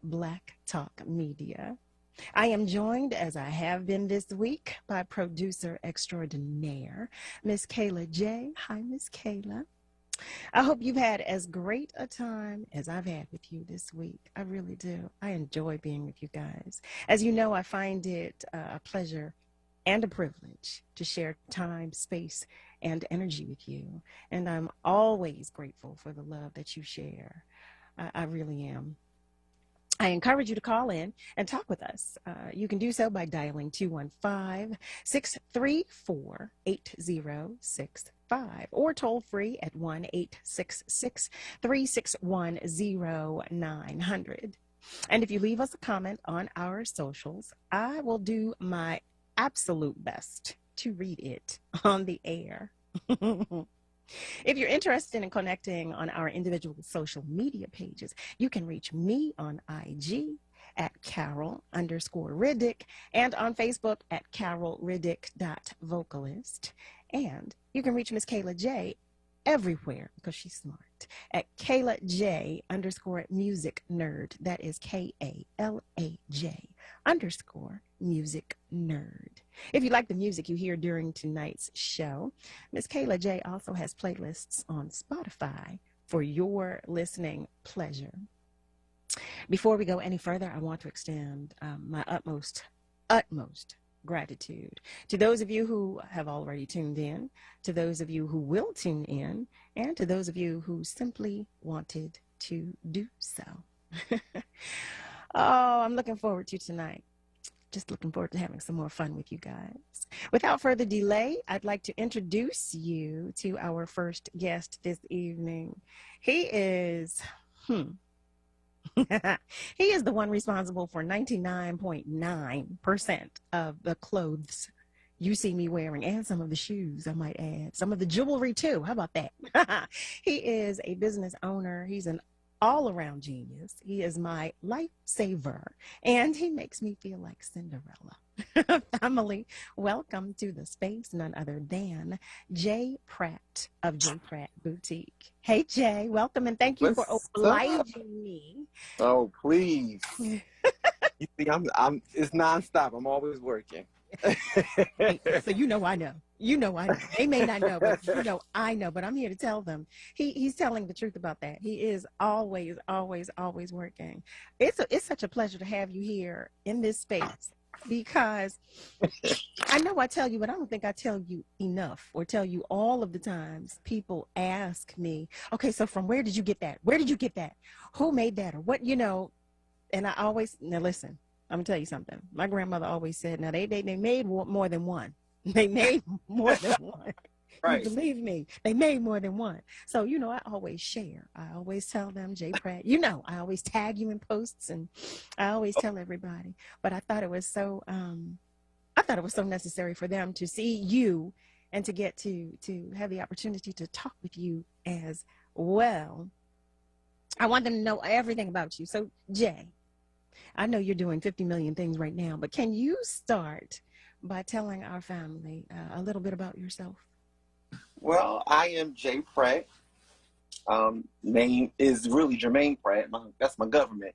Black Talk Media. I am joined, as I have been this week, by producer extraordinaire, Miss Kayla J. Hi, Miss Kayla. I hope you've had as great a time as I've had with you this week. I really do. I enjoy being with you guys. As you know, I find it a pleasure and a privilege to share time, space, and energy with you. And I'm always grateful for the love that you share. I really am. I encourage you to call in and talk with us. You can do so by dialing 215-634-8065 or toll free at 1-866-361-0900. And if you leave us a comment on our socials, I will do my absolute best to read it on the air. If you're interested in connecting on our individual social media pages, you can reach me on IG at Carol_Riddick and on Facebook at carolriddick.vocalist. And you can reach Miss Kayla J everywhere because she's smart at Kayla J_music nerd. That is KALAJ_music nerd. If you like the music you hear during tonight's show, Miss Kayla J also has playlists on Spotify for your listening pleasure. Before we go any further, I want to extend my utmost gratitude to those of you who have already tuned in, to those of you who will tune in, and to those of you who simply wanted to do so. Oh, I'm looking forward to tonight. Just looking forward to having some more fun with you guys. Without further delay, I'd like to introduce you to our first guest this evening. He is, he is the one responsible for 99.9% of the clothes you see me wearing, and some of the shoes, I might add. Some of the jewelry, too. How about that? He is a business owner. He's an all-around genius. He is my lifesaver, and he makes me feel like Cinderella. Family, welcome to the space, none other than Jay Pratt of Jay Pratt Boutique. Hey, Jay, welcome, and thank you for obliging me. Oh, please. You see, it's nonstop. I'm always working. Hey, so you know I know. You know I know. They may not know, but you know I know. But I'm here to tell them. He's telling the truth about that. He is always working. It's such a pleasure to have you here in this space because I know I tell you, but I don't think I tell you enough or tell you all of the times people ask me, okay, so from where did you get that? Where did you get that? Who made that? Or what, and I always, now listen, I'm gonna tell you something. My grandmother always said, now they made more than one. They made more than one. Right. You believe me, they made more than one. So, I always share. I always tell them, Jay Pratt, I always tag you in posts and I always tell everybody. But I thought it was so necessary for them to see you and to get to have the opportunity to talk with you as well. I want them to know everything about you. So, Jay, I know you're doing 50 million things right now, but can you start by telling our family a little bit about yourself? Well, I am Jay Pratt. Name is really Jermaine Pratt. That's my government.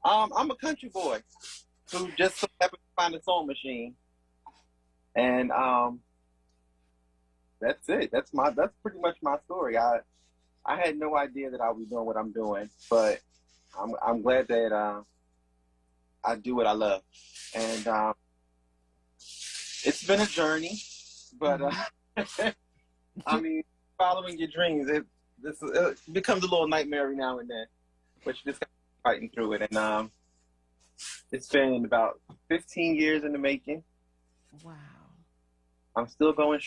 I'm a country boy who just so happened to find a sewing machine, and that's it. That's pretty much my story. I had no idea that I was doing what I'm doing, but I'm glad that I do what I love, and it's been a journey, but I mean, following your dreams, it becomes a little nightmare every now and then, but you just got to keep fighting through it, and it's been about 15 years in the making. Wow. I'm still going.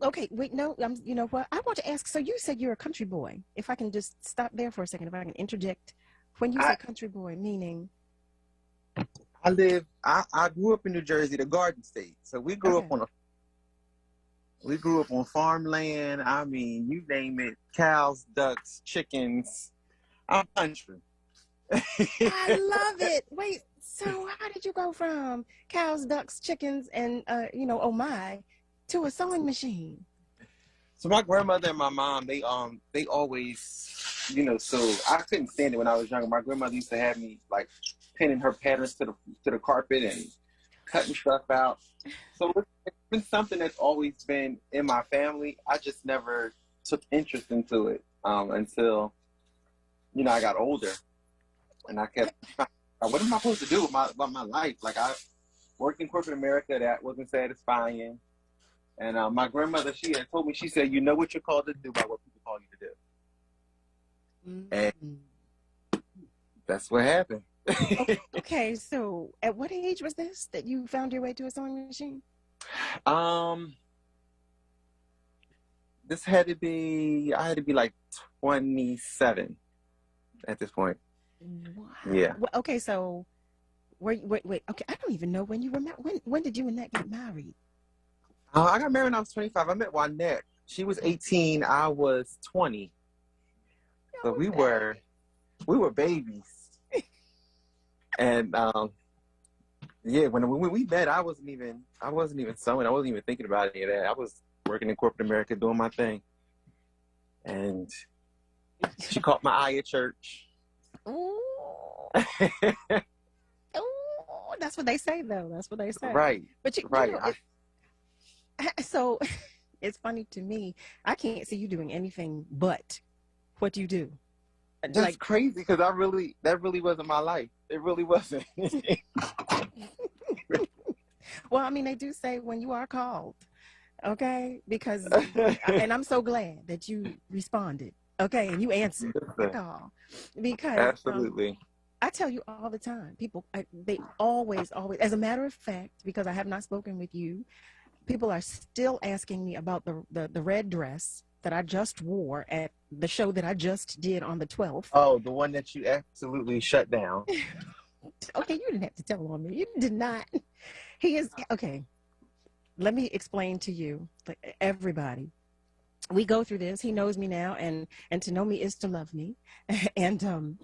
Okay, wait, no, you know what? I want to ask, so you said you're a country boy. If I can just stop there for a second, if I can interject. When you say country boy, meaning? I grew up in New Jersey, the Garden State. So we grew up on farmland. I mean, you name it, cows, ducks, chickens. I'm country. I love it. Wait, so how did you go from cows, ducks, chickens, and oh my, to a sewing machine? So my grandmother and my mom, they always, so I couldn't stand it when I was younger. My grandmother used to have me like pinning her patterns to the carpet and cutting stuff out. So it's been something that's always been in my family. I just never took interest into it until, I got older, and I kept, what am I supposed to do with my life? Like I worked in corporate America, that wasn't satisfying. And my grandmother, she had told me, she said, you know what you're called to do by what people call you to do. And that's what happened. Okay, so at what age was this that you found your way to a sewing machine? I had to be like 27 at this point. Wow. Yeah. Well, okay, so wait. Okay, I don't even know when you were married. When did you and that get married? I got married when I was 25. I met Juanette. She was 18. I was 20. So we were babies. And yeah, when we met, I wasn't even sewing. I wasn't even thinking about any of that. I was working in corporate America doing my thing. And she caught my eye at church. Ooh. Ooh, that's what they say, though. That's what they say. Right. But right. So it's funny to me. I can't see you doing anything but what you do. That's like, crazy, because that really wasn't my life. It really wasn't. Well, I mean, they do say when you are called, okay? Because, and I'm so glad that you responded, okay? And you answered the call. Because absolutely. I tell you all the time, people, they always, as a matter of fact, because I have not spoken with you, people are still asking me about the red dress that I just wore at the show that I just did on the 12th. Oh, the one that you absolutely shut down. Okay, you didn't have to tell on me. You did not. He is, okay, let me explain to you, like, everybody. We go through this. He knows me now, and to know me is to love me. And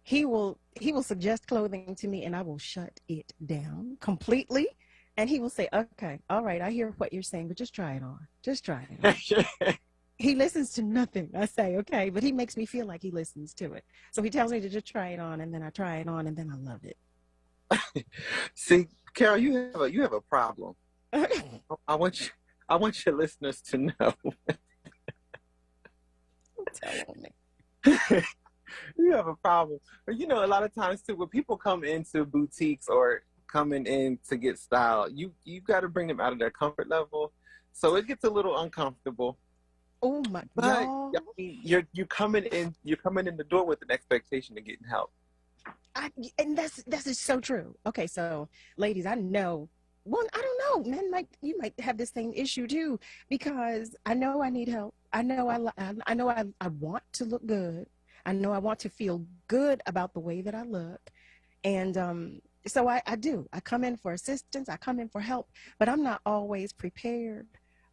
he will suggest clothing to me, and I will shut it down completely. And he will say, okay, all right, I hear what you're saying, but just try it on. Just try it on. He listens to nothing I say, okay, but he makes me feel like he listens to it. So he tells me to just try it on, and then I try it on, and then I love it. See, Carol, you have a problem. I want your listeners to know. Tell me. You have a problem. But a lot of times too, when people come into boutiques or coming in to get style, you got to bring them out of their comfort level. So it gets a little uncomfortable. Oh my God! You're coming in the door with an expectation of getting help. And that's just so true. Okay, so ladies, I know. Well, I don't know. Men you might have this same issue too, because I know I need help. I know I want to look good. I know I want to feel good about the way that I look, and so I do. I come in for assistance. I come in for help, but I'm not always prepared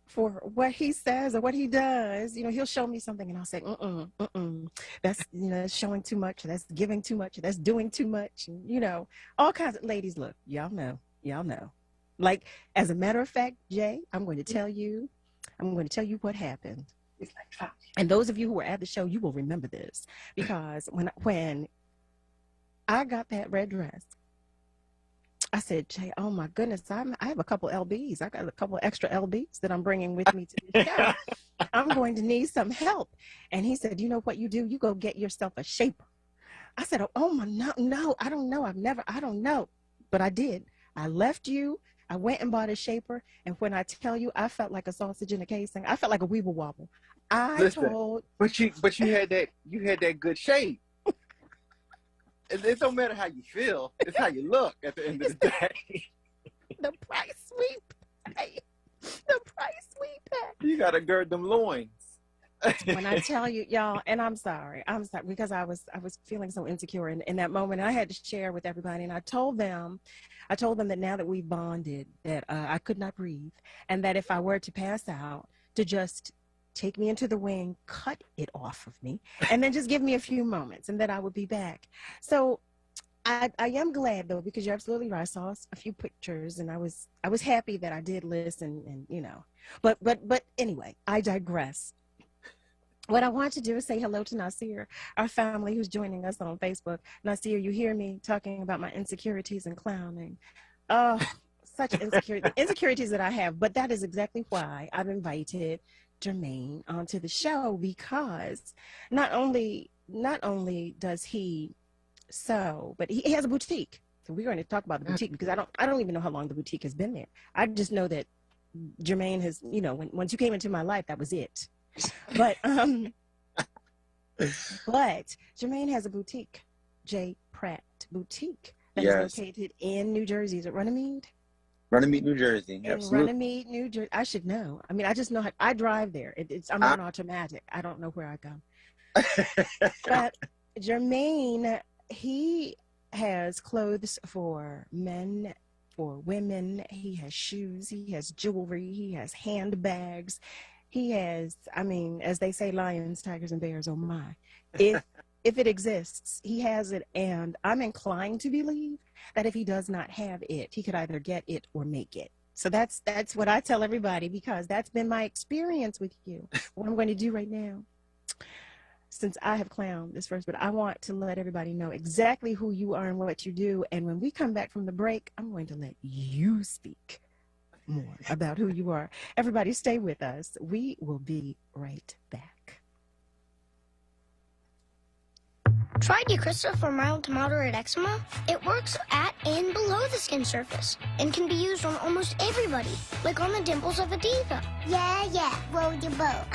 for what he says or what he does. He'll show me something and I'll say, that's, that's showing too much. That's giving too much. That's doing too much. And, all kinds of ladies, look, y'all know. Like, as a matter of fact, Jay, I'm going to tell you what happened. And those of you who were at the show, you will remember this, because when I got that red dress, I said, Jay, oh my goodness, I have a couple LBs. I got a couple extra LBs that I'm bringing with me to the show. I'm going to need some help. And he said, you know what you do? You go get yourself a shaper. I said, oh my, no, I don't know. I don't know. But I did. I left you. I went and bought a shaper. And when I tell you, I felt like a sausage in a casing. I felt like a weeble wobble. But you had that good shape. It don't matter how you feel. It's how you look at the end of the day. The price we pay. You got to gird them loins. When I tell you, y'all, and I'm sorry, because I was feeling so insecure in that moment. I had to share with everybody, and I told them that now that we bonded, that I could not breathe, and that if I were to pass out, to just take me into the wing, cut it off of me, and then just give me a few moments, and that I would be back. So I am glad though, because you're absolutely right. I saw a few pictures and I was happy that I did listen, and but anyway, I digress. What I want to do is say hello to Nasir, our family who's joining us on Facebook. Nasir, you hear me talking about my insecurities and clowning. Oh, such insecurities that I have, but that is exactly why I've invited Jermaine onto the show, because not only does he sew, but he has a boutique. So we're going to talk about the boutique, because I don't even know how long the boutique has been there. I just know that Jermaine has, once you came into my life, that was it. But but Jermaine has a boutique, J. Pratt Boutique, that is located in New Jersey. Is it Runnymede? Runnymede, New Jersey. In Runnymede, New Jersey. I should know. I mean, I just know I drive there. I'm on automatic. I don't know where I go. But Jermaine, he has clothes for men, for women. He has shoes. He has jewelry. He has handbags. He has, I mean, as they say, lions, tigers, and bears. Oh my! If it exists, he has it, and I'm inclined to believe that if he does not have it, he could either get it or make it. So that's what I tell everybody, because that's been my experience with you. What I'm going to do right now, since I have clowned this first, but I want to let everybody know exactly who you are and what you do. And when we come back from the break, I'm going to let you speak more about who you are. Everybody stay with us. We will be right back. Tried Eucrisa for mild to moderate eczema? It works at and below the skin surface and can be used on almost everybody, like on the dimples of a diva. Yeah, roll your boat.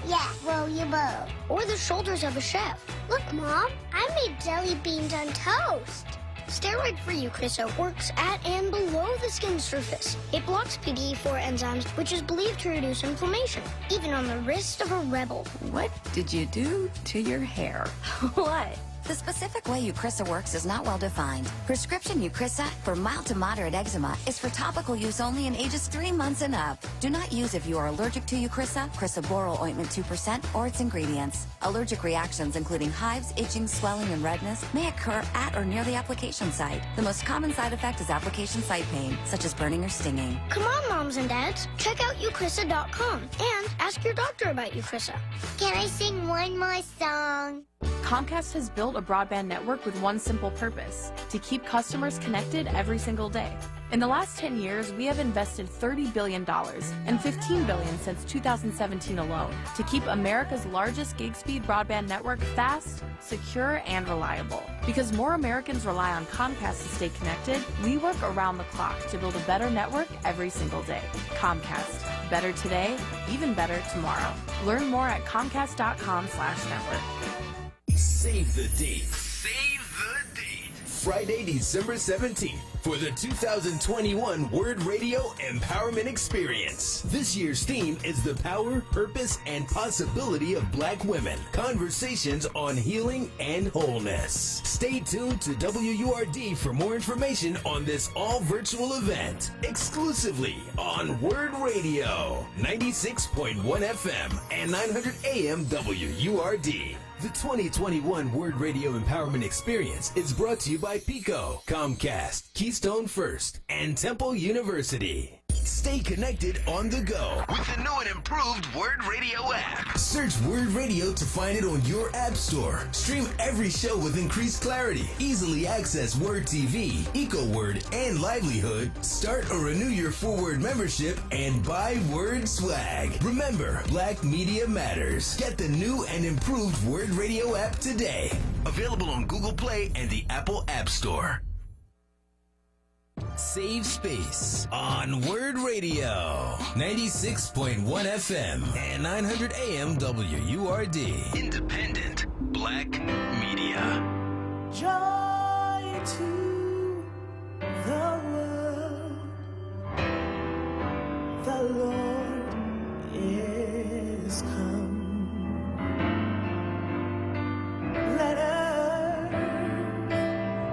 Yeah, roll your boat. Or the shoulders of a chef. Look, Mom, I made jelly beans on toast. Steroid-free Eucrisa works at and below the skin surface. It blocks PDE4 enzymes, which is believed to reduce inflammation, even on the wrist of a rebel. What did you do to your hair? What? The specific way Eucrisa works is not well defined. Prescription Eucrisa for mild to moderate eczema is for topical use only in ages 3 months and up. Do not use if you are allergic to Eucrisa, crisaborole ointment 2%, or its ingredients. Allergic reactions including hives, itching, swelling, and redness may occur at or near the application site. The most common side effect is application site pain, such as burning or stinging. Come on, moms and dads. Check out Eucrisa.com and ask your doctor about Eucrisa. Can I sing one more song? Comcast has built a broadband network with one simple purpose: to keep customers connected every single day. In the last 10 years, we have invested $30 billion and $15 billion since 2017 alone to keep America's largest gig-speed broadband network fast, secure, and reliable. Because more Americans rely on Comcast to stay connected, we work around the clock to build a better network every single day. Comcast. Better today, even better tomorrow. Learn more at comcast.com/network. Save the date. Save the date. Friday, December 17th for the 2021 Word Radio Empowerment Experience. This year's theme is the power, purpose, and possibility of Black women. Conversations on healing and wholeness. Stay tuned to WURD for more information on this all-virtual event. Exclusively on Word Radio, 96.1 FM and 900 AM WURD. The 2021 Word Radio Empowerment Experience is brought to you by Pico, Comcast, Keystone First, and Temple University. Stay connected on the go with the new and improved Word Radio app. Search Word Radio to find it on your app store. Stream every show with increased clarity. Easily access Word TV, EcoWord, and Livelihood. Start or renew your full Word membership and buy Word swag. Remember, Black Media Matters. Get the new and improved Word Radio app today. Available on Google Play and the Apple App Store. Save space on Word Radio, 96.1 FM and 900 AM WURD. Independent Black Media. Joy to the world, the Lord is come. Let earth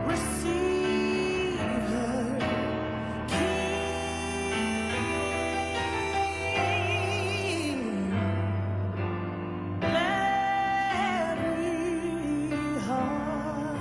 receive her King. Let every heart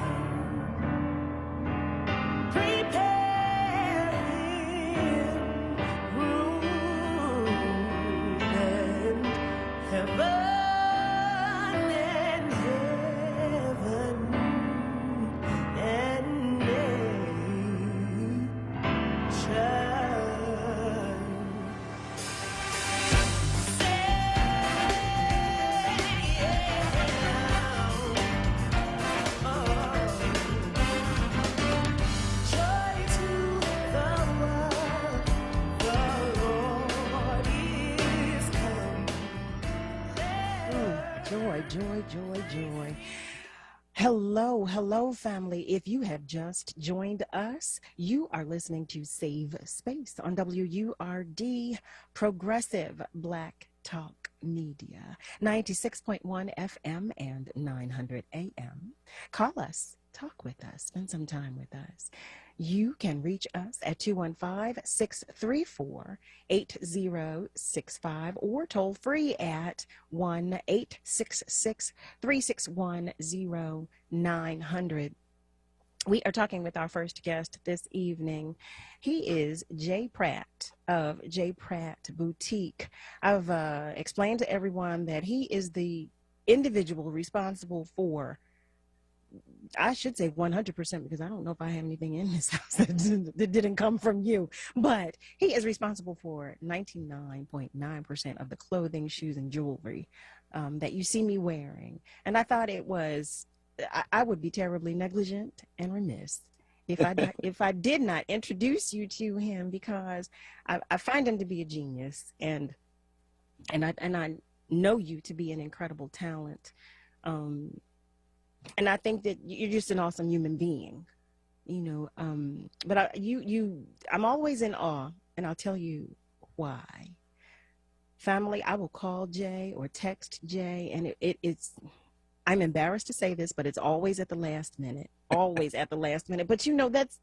Hello, hello, family. If you have just joined us, you are listening to Save Space on WURD, Progressive Black Talk Media, 96.1 FM and 900 AM. Call us, talk with us, spend some time with us. You can reach us at 215-634-8065 or toll free at 1-866-361-0900. We are talking with our first guest this evening. He is Jay Pratt of Jay Pratt Boutique. I've explained to everyone that he is the individual responsible for, I should say 100%, because I don't know if I have anything in this house that didn't come from you, but he is responsible for 99.9% of the clothing, shoes, and jewelry that you see me wearing. And I thought it was, I would be terribly negligent and remiss if I did not introduce you to him, because I find him to be a genius, and I know you to be an incredible talent. And I think that you're just an awesome human being, you know. But I'm always in awe, and I'll tell you why. Family, I will call Jay or text Jay, and it's. I'm embarrassed to say this, but it's always at the last minute. Always at the last minute. But that's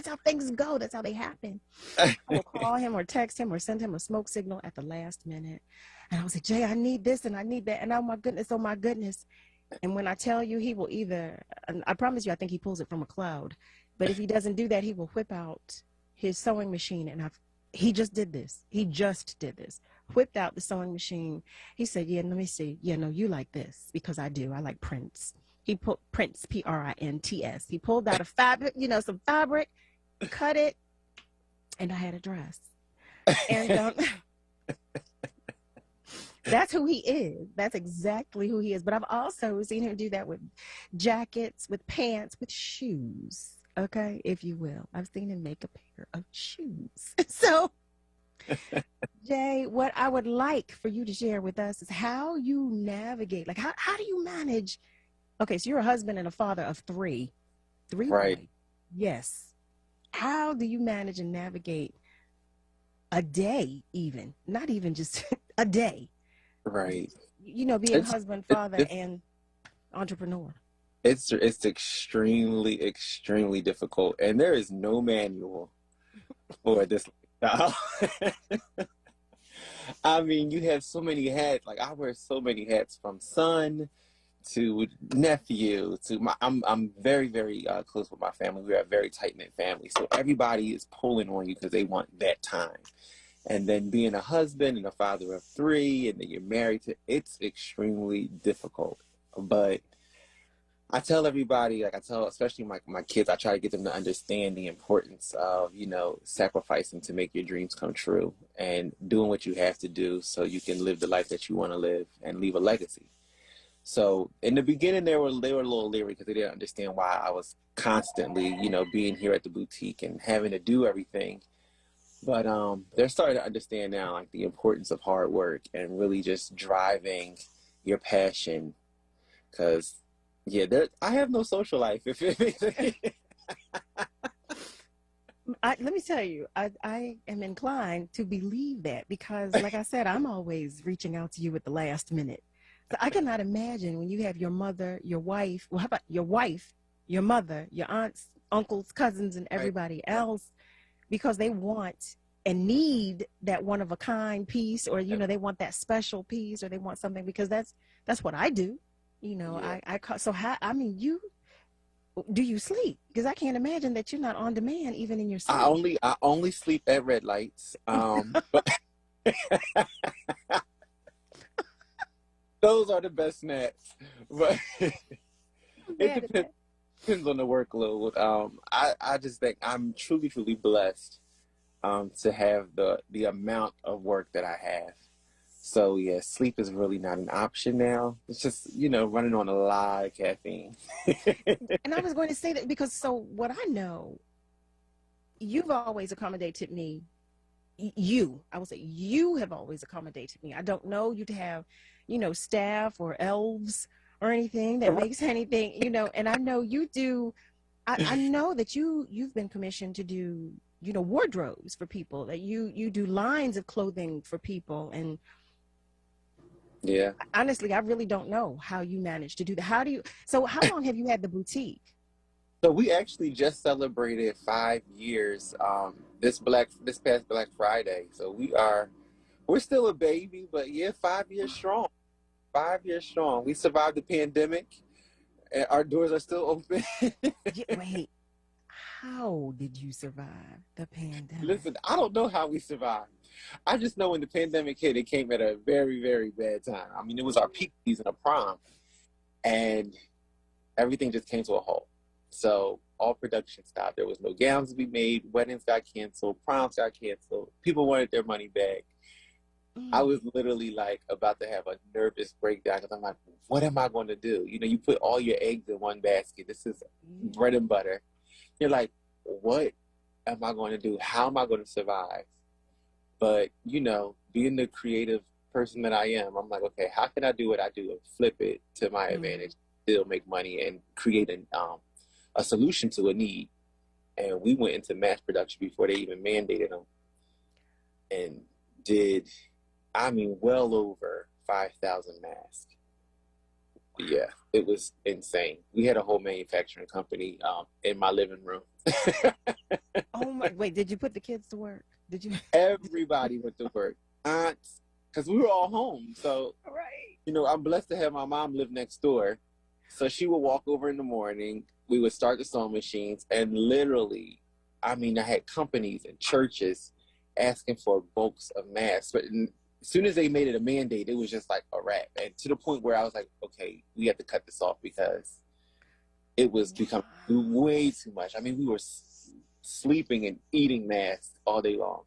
how things go. That's how they happen. I will call him or text him or send him a smoke signal at the last minute, and I will say, Jay, I need this and I need that, and oh my goodness. And when I tell you, he will either, I promise you, I think he pulls it from a cloud. But if he doesn't do that, he will whip out his sewing machine. And he just did this. Whipped out the sewing machine. He said, yeah, let me see. Yeah, no, you like this, because I do. I like prints. He put Prints, Prints. He pulled out a fabric, some fabric, cut it, and I had a dress. And that's who he is. That's exactly who he is. But I've also seen him do that with jackets, with pants, with shoes, okay, if you will. I've seen him make a pair of shoes. So, Jay, what I would like for you to share with us is how you navigate, like how do you manage, okay, so you're a husband and a father of three Right. boys. Yes. How do you manage and navigate a day, even, not even just a day? Right. Being husband, father, and entrepreneur. It's extremely, extremely difficult, and there is no manual for this style. I mean, you have so many hats. Like, I wear so many hats, from son to nephew to I'm very, very close with my family. We are a very tight-knit family, so everybody is pulling on you because they want that time. And then being a husband and a father of three, and then you're married to, it's extremely difficult. But I tell everybody, especially my kids, I try to get them to understand the importance of, sacrificing to make your dreams come true and doing what you have to do so you can live the life that you want to live and leave a legacy. So in the beginning, they were a little leery because they didn't understand why I was constantly, being here at the boutique and having to do everything. But they're starting to understand now, like, the importance of hard work and really just driving your passion. Because, yeah, I have no social life. Let me tell you, I am inclined to believe that, because, like I said, I'm always reaching out to you at the last minute. So I cannot imagine when you have your mother, your wife, well, how about your wife, your mother, your aunts, uncles, cousins, and everybody else, because they want and need that one-of-a-kind piece, or, they want that special piece, or they want something, because that's what I do. Yeah. Do you sleep? Because I can't imagine that you're not on demand even in your sleep. I only sleep at red lights. But those are the best snacks. But it depends on the workload. I just think I'm truly, truly blessed to have the amount of work that I have. So yeah, sleep is really not an option now. It's just, running on a lot of caffeine. And I was going to say that because, so what I know, you've always accommodated me. I will say you have always accommodated me. I don't know you to have, staff or elves or anything that makes anything, you know. And I know you do. I know that you've been commissioned to do, you know, wardrobes for people, that you do lines of clothing for people. And Yeah. honestly, I really don't know how you manage to do that. How long have you had the boutique? So we actually just celebrated 5 years this past Black Friday. So we're still a baby, but yeah, 5 years strong. 5 years strong. We survived the pandemic, and our doors are still open. Wait, how did you survive the pandemic? Listen, I don't know how we survived. I just know when the pandemic hit, it came at a very, very bad time. I mean, it was our peak season of prom, and everything just came to a halt. So all production stopped. There was no gowns to be made. Weddings got canceled. Proms got canceled. People wanted their money back. I was literally like about to have a nervous breakdown because I'm like, what am I going to do? You know, you put all your eggs in one basket. This is bread and butter. You're like, what am I going to do? How am I going to survive? But, you know, being the creative person that I am, I'm like, okay, how can I do what I do and flip it to my advantage, still make money and create a solution to a need? And we went into mass production before they even mandated them, and did, I mean, well over 5,000 masks. Yeah, it was insane. We had a whole manufacturing company in my living room. Oh my! Wait, did you put the kids to work? Did you? Everybody went to work. Aunts, because we were all home. So, Right. you know, I'm blessed to have my mom live next door. So she would walk over in the morning. We would start the sewing machines, and literally, I mean, I had companies and churches asking for bulks of masks. But as soon as they made it a mandate, it was just like a wrap. And to the point where I was like, okay, we have to cut this off because it was becoming way too much. I mean, we were sleeping and eating masks all day long.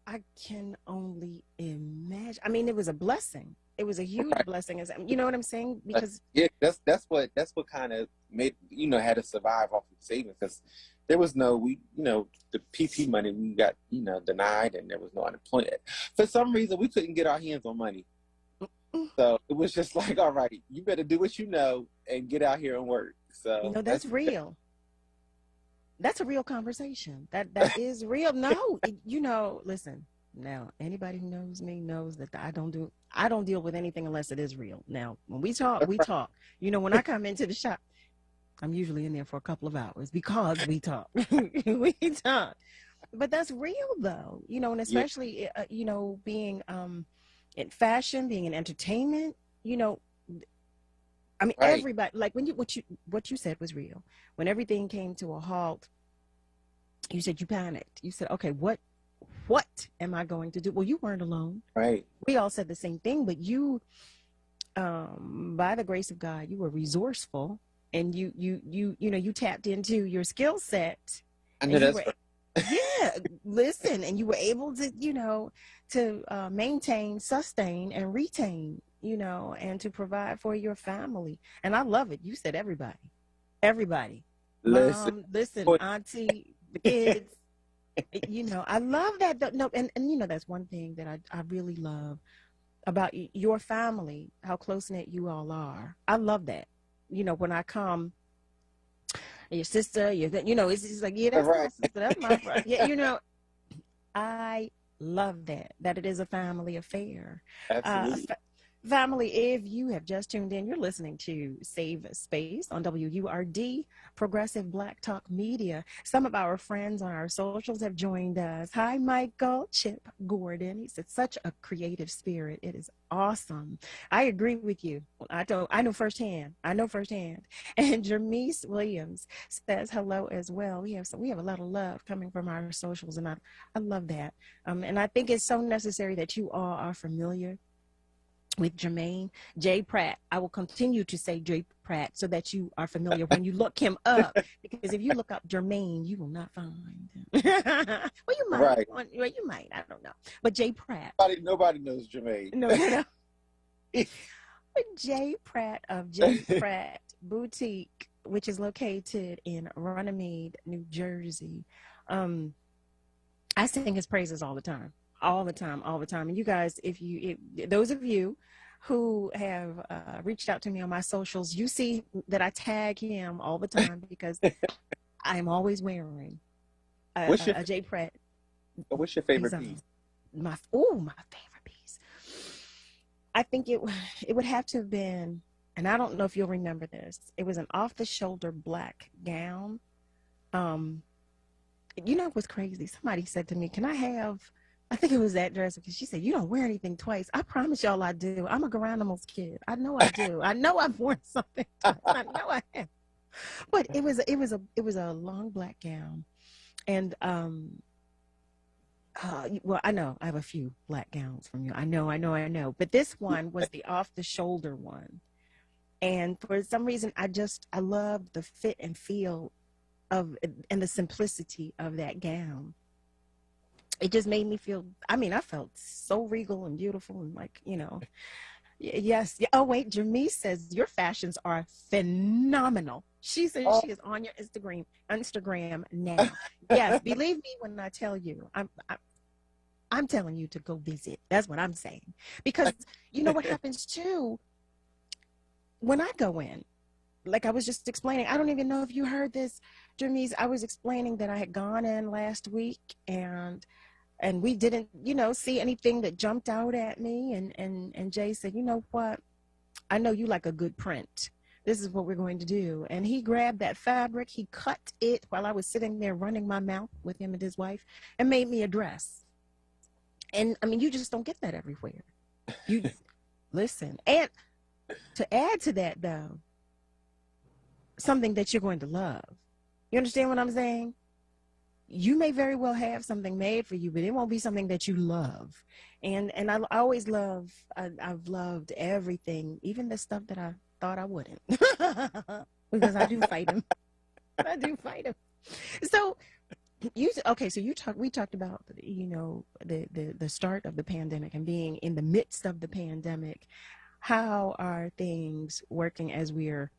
I can only imagine. I mean, it was a blessing. It was a huge blessing. You know what I'm saying? Because yeah, that's what kind of made, you know, had to survive off of savings, because there was no, the PP money we got, you know, denied, and there was no unemployment. For some reason, we couldn't get our hands on money. So it was just like, all right, you better do what you know and get out here and work. So you know, that's real. That's a real conversation. That is real. No, you know, listen. Now, anybody who knows me knows that I don't deal with anything unless it is real. Now, when we talk, we talk. You know, when I come into the shop, I'm usually in there for a couple of hours because we talk. We talk. But that's real though, you know, and especially, you know, being in fashion, being in entertainment, you know, I mean, everybody, like when what you said was real. When everything came to a halt, you said you panicked. You said, okay, what am I going to do? Well, you weren't alone. Right. We all said the same thing, but you, by the grace of God, you were resourceful, and you tapped into your skill set. I know that's right. Yeah, listen, and you were able to, you know, to maintain, sustain, and retain, you know, and to provide for your family. And I love it. You said everybody. Mom, listen, auntie, the kids. You know, I love that. No, and you know, that's one thing that I really love about your family, how close-knit you all are. I love that. You know, when I come, your sister, you know, it's like, yeah, that's my sister, that's my brother. Yeah, you know, I love that it is a family affair. Absolutely. Family, if you have just tuned in, you're listening to Save Space on WURD, Progressive Black Talk Media. Some of our friends on our socials have joined us. Hi, Michael, Chip Gordon. He said, such a creative spirit. It is awesome. I agree with you. I know firsthand. And Jermise Williams says hello as well. We have a lot of love coming from our socials, and I love that. And I think it's so necessary that you all are familiar with Jermaine J. Pratt. I will continue to say J. Pratt so that you are familiar when you look him up, because if you look up Jermaine, you will not find him. Well, you might. Right. Well, you might. I don't know. But J. Pratt. Nobody knows Jermaine. No. J. Pratt of J. Pratt Boutique, which is located in Runnymede, New Jersey. I sing his praises all the time. And you guys, if those of you who have reached out to me on my socials. You see that I tag him all the time because I'm always wearing a J. Pratt. What's your favorite design. piece? My favorite piece. I think it would have to have been, and I don't know if you'll remember this. It was an off-the-shoulder black gown. You know what's crazy? Somebody said to me, "Can I have?" I think it was that dress because she said, "You don't wear anything twice." I promise y'all, I do. I'm a Garanimals kid. I know I do. I know I've worn something twice. I know I have. But it was a long black gown, and well, I know I have a few black gowns from you. I know. But this one was the off-the-shoulder one, and for some reason, I loved the fit and feel of and the simplicity of that gown. It just made me feel, I mean, I felt so regal and beautiful and like, you know, yes. Oh, wait, Jermise says your fashions are phenomenal. She says she is on your Instagram now. Yes, believe me when I tell you, I'm telling you to go visit. That's what I'm saying. Because you know what happens too, when I go in, like I was just explaining, I don't even know if you heard this, Jermise. I was explaining that I had gone in last week and we didn't, you know, see anything that jumped out at me. And Jay said, "You know what? I know you like a good print. This is what we're going to do." And he grabbed that fabric, he cut it while I was sitting there running my mouth with him and his wife and made me a dress. And I mean, you just don't get that everywhere. You listen. And to add to that though, something that you're going to love. You understand what I'm saying? You may very well have something made for you, but it won't be something that you love. And I always love, I've loved everything, even the stuff that I thought I wouldn't, because I do fight him. I do fight him. So we talked about, you know, the start of the pandemic and being in the midst of the pandemic. How are things working as we're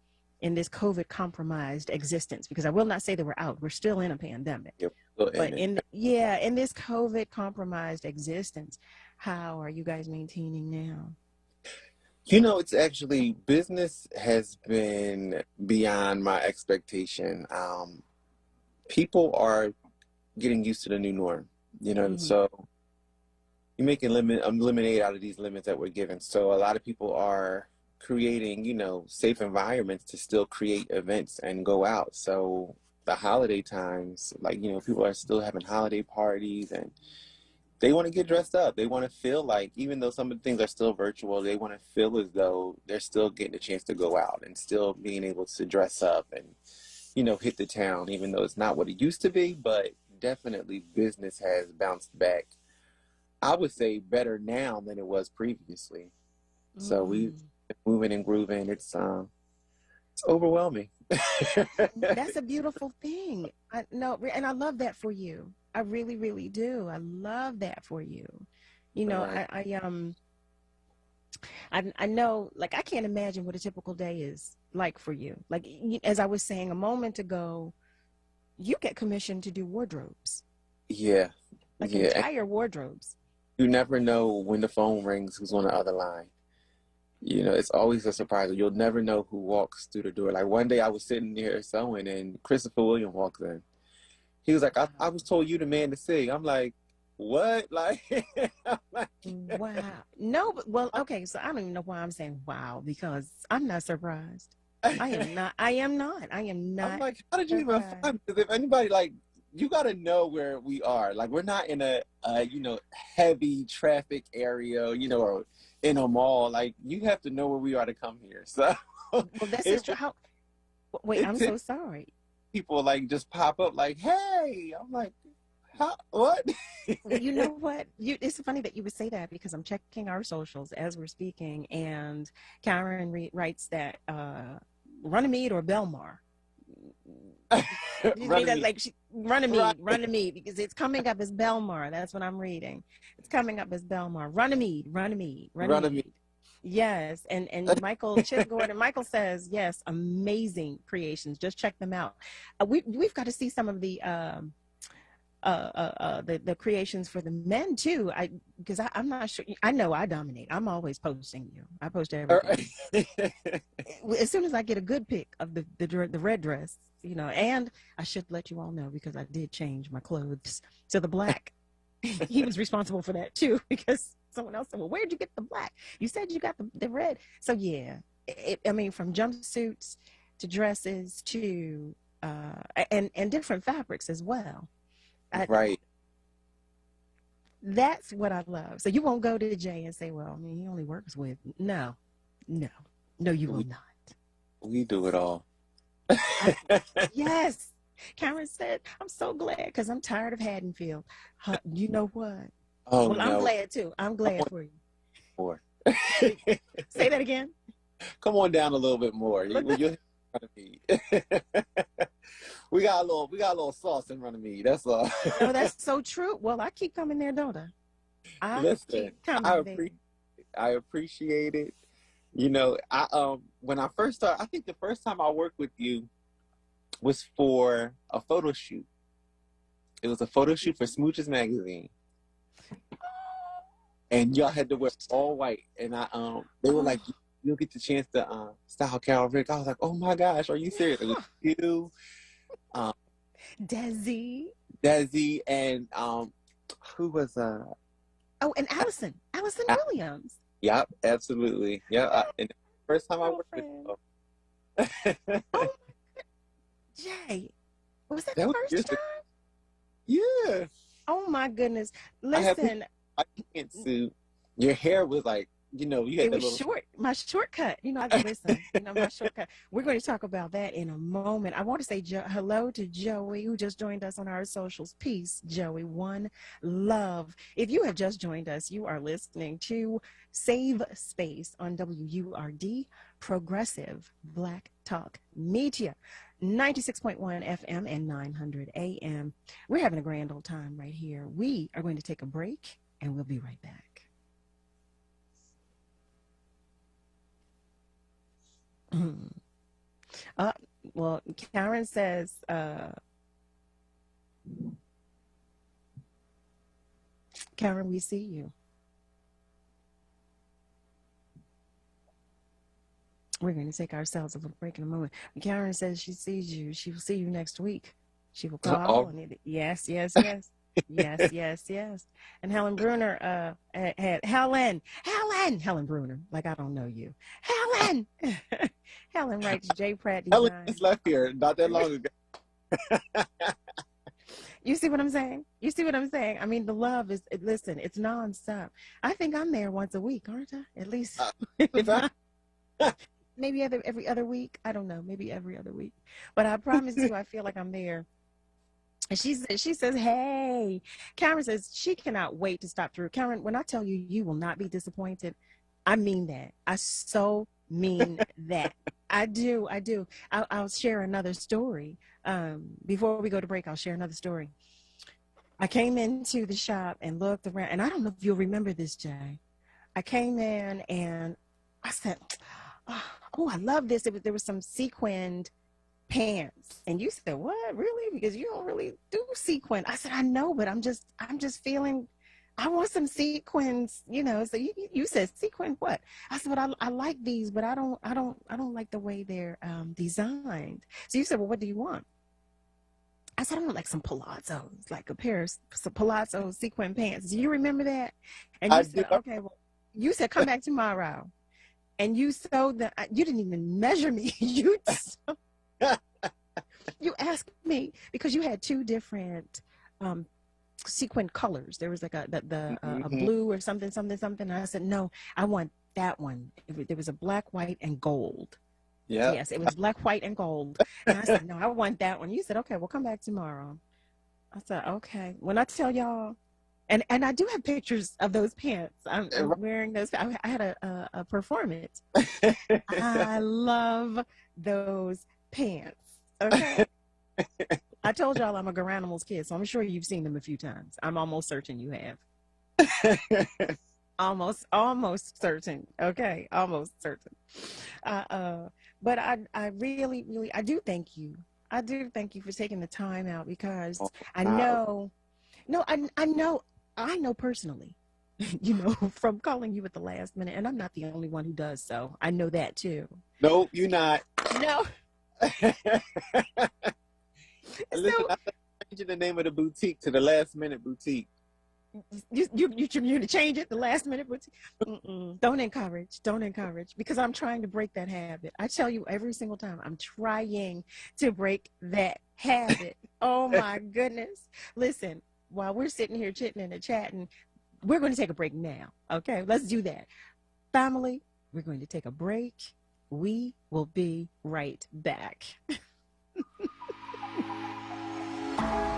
in this COVID compromised existence? Because I will not say that we're out. We're still in a pandemic. Yep. But in this COVID compromised existence, how are you guys maintaining now? You know, it's actually, business has been beyond my expectation. People are getting used to the new norm, you know, so you're making lemonade out of these limits that we're given. So a lot of people are creating, you know, safe environments to still create events and go out. So the holiday times, like, you know, people are still having holiday parties and they want to get dressed up. They want to feel like, even though some of the things are still virtual, they want to feel as though they're still getting a chance to go out and still being able to dress up and, you know, hit the town, even though it's not what it used to be. But definitely business has bounced back, I would say, better now than it was previously. So we've been moving and grooving. It's overwhelming. That's a beautiful thing. I know, and I love that for you. I really, really do. I love that for you. You know, I know, like, I can't imagine what a typical day is like for you. Like, as I was saying a moment ago, you get commissioned to do wardrobes. Yeah. Like entire wardrobes. You never know when the phone rings, who's on the other line. You know, it's always a surprise. You'll never know who walks through the door. Like one day I was sitting there sewing and Christopher Williams walks in. He was like, I was told you the man to sing. I'm like, what? Like, wow. No, but, well, okay, so I don't even know why I'm saying wow, because I'm not surprised. I am not. I'm like, how did you even find? Because if anybody, like, you got to know where we are. Like, we're not in a you know, heavy traffic area, you know, or in a mall. Like, you have to know where we are to come here. So, well, that's just true. Wait, I'm so sorry. People like just pop up like, hey, I'm like, how, what? Well, you know what? It's funny that you would say that, because I'm checking our socials as we're speaking, and Karen writes that Runnymede or Belmar. Runnymede, because it's coming up as Belmar. That's what I'm reading. It's coming up as Belmar. Runnymede. Yes, and Michael Gordon. Michael says yes, amazing creations. Just check them out. We've got to see some of the the creations for the men too. Because I'm not sure. I know I dominate. I'm always posting you. I post everything. As soon as I get a good pic of the red dress, you know, and I should let you all know because I did change my clothes to the black. He was responsible for that too because someone else said, "Well, where'd you get the black? You said you got the red." So yeah, I mean, from jumpsuits to dresses to and different fabrics as well. Right. That's what I love. So you won't go to Jay and say, "Well, I mean, he only works with." No, you will not. We do it all. Yes. Cameron said, "I'm so glad because I'm tired of Haddonfield." You know what? Oh, well, no. I'm glad too. I'm glad for you. More. Say that again. Come on down a little bit more. You're in front of me. We got a little sauce in front of me. That's all. Oh, that's so true. Well, I keep coming there, don't I? Listen, I appreciate it. You know, when I first started, I think the first time I worked with you was for a photo shoot. It was a photo shoot for Smooches magazine. And y'all had to wear all white. And they were like, "You'll get the chance to style Carol Rick." I was like, "Oh my gosh, are you serious?" It was you, Desi, and who was oh, and Allison Williams. Yep, absolutely. Yeah, and the first time I worked with oh my Jay, was that the first time? Yeah. Oh my goodness! Listen, I can't sue. Your hair was like, you know, you had it was little... short. My shortcut. You know, listen. You know, my shortcut. We're going to talk about that in a moment. I want to say hello to Joey, who just joined us on our socials. Peace, Joey. One love. If you have just joined us, you are listening to Save Space on WURD, Progressive Black Talk Media. 96.1 FM and 900 AM. We're having a grand old time right here. We are going to take a break and we'll be right back. Well, Karen says, Karen, we see you. We're going to take ourselves a little break in a moment. Karen says she sees you. She will see you next week. She will call. Yes. And Helen Bruner had Helen Bruner. Like I don't know you. Helen. Helen writes J. Pratt Design. Helen just left here not that long ago. You see what I'm saying? I mean, the love is, listen, it's nonstop. I think I'm there once a week, aren't I? At least. Maybe every other week. I don't know. Maybe every other week. But I promise you, I feel like I'm there. And she says, hey. Karen says she cannot wait to stop through. Karen, when I tell you, you will not be disappointed, I mean that. I so mean that. I do. I'll share another story. Before we go to break, I'll share another story. I came into the shop and looked around, and I don't know if you'll remember this, Jay. I came in and I said, oh, I love this. There was some sequined pants. And you said, what, really? Because you don't really do sequin. I said, I know, but I'm just feeling, I want some sequins, you know. So you said sequin what? I said, well, I like these, but I don't like the way they're designed. So you said, well, what do you want? I said, I want like some palazzos, like a pair of some palazzo sequin pants. Do you remember that? And you said, okay, well, you said, come back tomorrow. And you sewed the, you didn't even measure me. You asked me because you had two different sequin colors. There was like a blue or something. And I said, no, I want that one. There was a black, white, and gold. Yeah. Yes, it was black, white, and gold. And I said, no, I want that one. You said, okay, we'll come back tomorrow. I said, okay. When I tell y'all, and I do have pictures of those pants. I'm wearing those. I had a performance. I love those pants. Okay. I told y'all I'm a Garanimals kid, so I'm sure you've seen them a few times. I'm almost certain you have. almost certain. Okay, almost certain. But I really, I do thank you. I do thank you for taking the time out because I know No, I know personally, from calling you at the last minute, and I'm not the only one who does so. I know that too. Nope, you're not. No. Listen, I'm changing the name of the boutique to the Last Minute Boutique. You're to change it the last minute, but don't encourage, because I'm trying to break that habit. I tell you every single time, I'm trying to break that habit. Oh my goodness. Listen, while we're sitting here chitting and chatting, we're going to take a break now. Okay, let's do that. Family, we're going to take a break. We will be right back.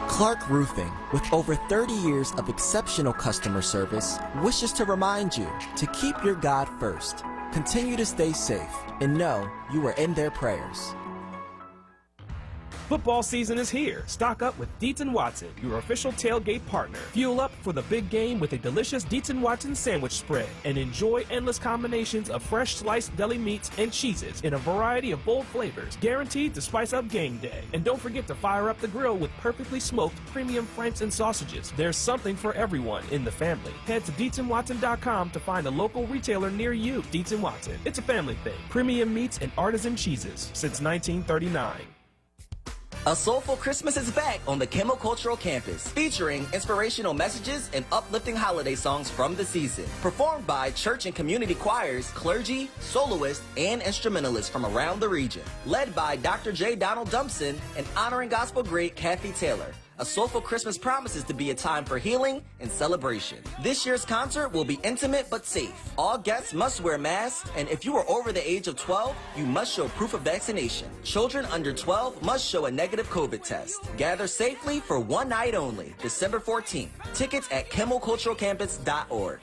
Clark Roofing, with over 30 years of exceptional customer service, wishes to remind you to keep your God first. Continue to stay safe and know you are in their prayers. Football season is here. Stock up with Dietz & Watson, your official tailgate partner. Fuel up for the big game with a delicious Dietz & Watson sandwich spread and enjoy endless combinations of fresh sliced deli meats and cheeses in a variety of bold flavors, guaranteed to spice up game day. And don't forget to fire up the grill with perfectly smoked premium franks and sausages. There's something for everyone in the family. Head to DietzandWatson.com to find a local retailer near you. Dietz & Watson. It's a family thing. Premium meats and artisan cheeses since 1939. A Soulful Christmas is back on the Kimmel Cultural Campus, featuring inspirational messages and uplifting holiday songs from the season. Performed by church and community choirs, clergy, soloists, and instrumentalists from around the region. Led by Dr. J. Donald Dumpson and honoring gospel great Kathy Taylor. A Soulful Christmas promises to be a time for healing and celebration. This year's concert will be intimate but safe. All guests must wear masks, and if you are over the age of 12, you must show proof of vaccination. Children under 12 must show a negative COVID test. Gather safely for one night only, December 14th. Tickets at KimmelCulturalCampus.org.